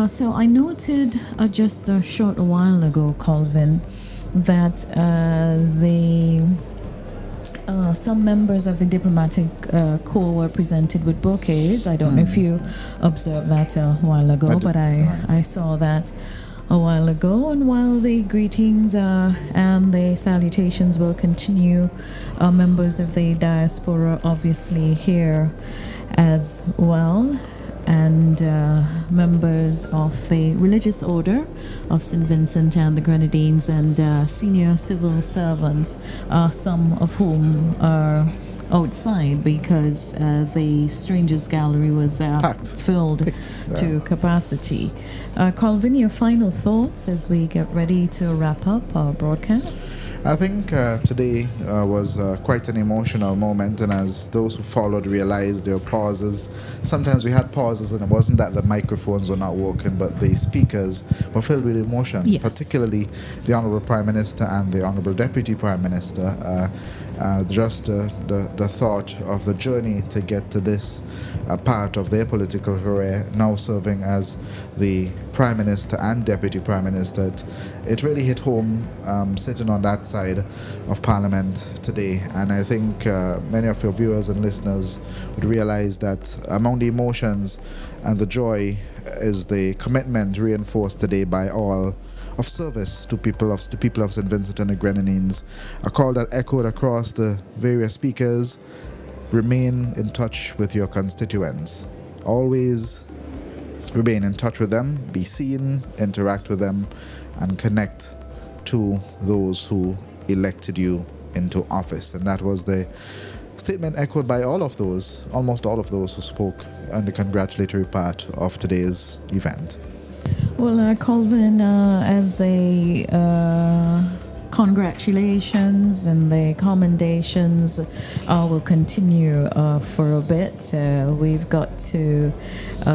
So I noted just a short while ago, Colvin, that some members of the diplomatic corps were presented with bouquets. I don't know if you observed that a while ago, but I saw that a while ago. And while the greetings and the salutations will continue, members of the diaspora obviously here as well, and members of the religious order of St. Vincent and the Grenadines, and senior civil servants, some of whom are outside because the Strangers Gallery was filled to capacity. Colvin, your final thoughts as we get ready to wrap up our broadcast? I think today was quite an emotional moment, and as those who followed realized there were pauses. Sometimes we had pauses, and it wasn't that the microphones were not working, but the speakers were filled with emotions, particularly the Honorable Prime Minister and the Honorable Deputy Prime Minister. Just the thought of the journey to get to this part of their political career, now serving as the Prime Minister and Deputy Prime Minister, it really hit home sitting on that side of Parliament today. And I think many of your viewers and listeners would realize that among the emotions and the joy is the commitment reinforced today by all of service to the people of St. Vincent and the Grenadines. A call that echoed across the various speakers: remain in touch with your constituents. Always remain in touch with them, be seen, interact with them, and connect to those who elected you into office. And that was the statement echoed by almost all of those who spoke on the congratulatory part of today's event. Well, Colvin, as the congratulations and the commendations will continue for a bit, we've got to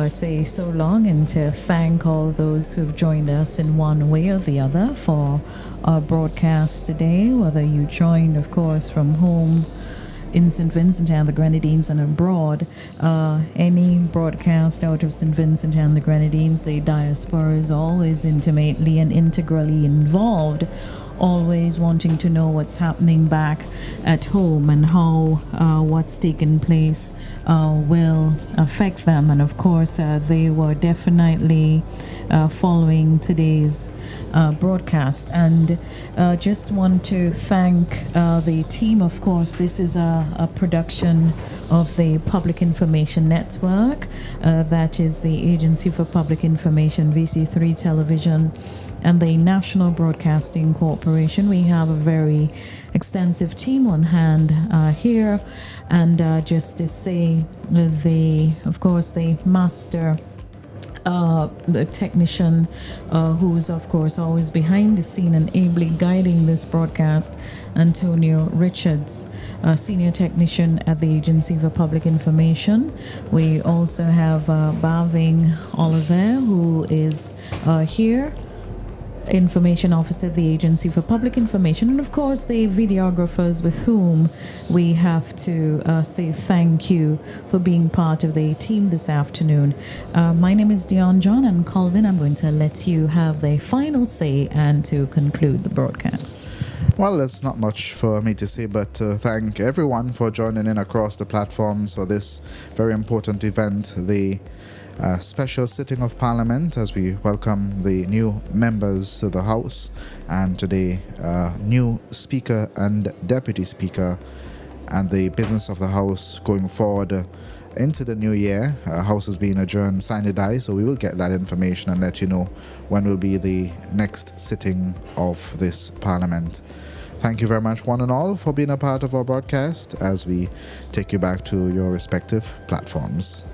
say so long and to thank all those who've joined us in one way or the other for our broadcast today, whether you joined, of course, from home in St. Vincent and the Grenadines and abroad. Any broadcast out of St. Vincent and the Grenadines, the diaspora is always intimately and integrally involved, always wanting to know what's happening back at home and how what's taken place will affect them. And of course, they were definitely following today's broadcast. And just want to thank the team. Of course, this is a production of the Public Information Network. That is the Agency for Public Information, VC3 Television, and the National Broadcasting Corporation. We have a very extensive team on hand here. And just to say, of course, the master the technician who's of course always behind the scene and ably guiding this broadcast, Antonio Richards, senior technician at the Agency for Public Information. We also have Baving Oliver, who is here, Information Officer at the Agency for Public Information, and of course the videographers with whom we have to say thank you for being part of the team this afternoon. My name is Dion John, and Colvin, I'm going to let you have the final say and to conclude the broadcast. Well, there's not much for me to say, but thank everyone for joining in across the platforms for this very important event, the a special sitting of Parliament as we welcome the new members to the House, and today new Speaker and Deputy Speaker, and the business of the House going forward into the new year. House is being adjourned sine die, so we will get that information and let you know when will be the next sitting of this Parliament. Thank you very much, one and all, for being a part of our broadcast as we take you back to your respective platforms.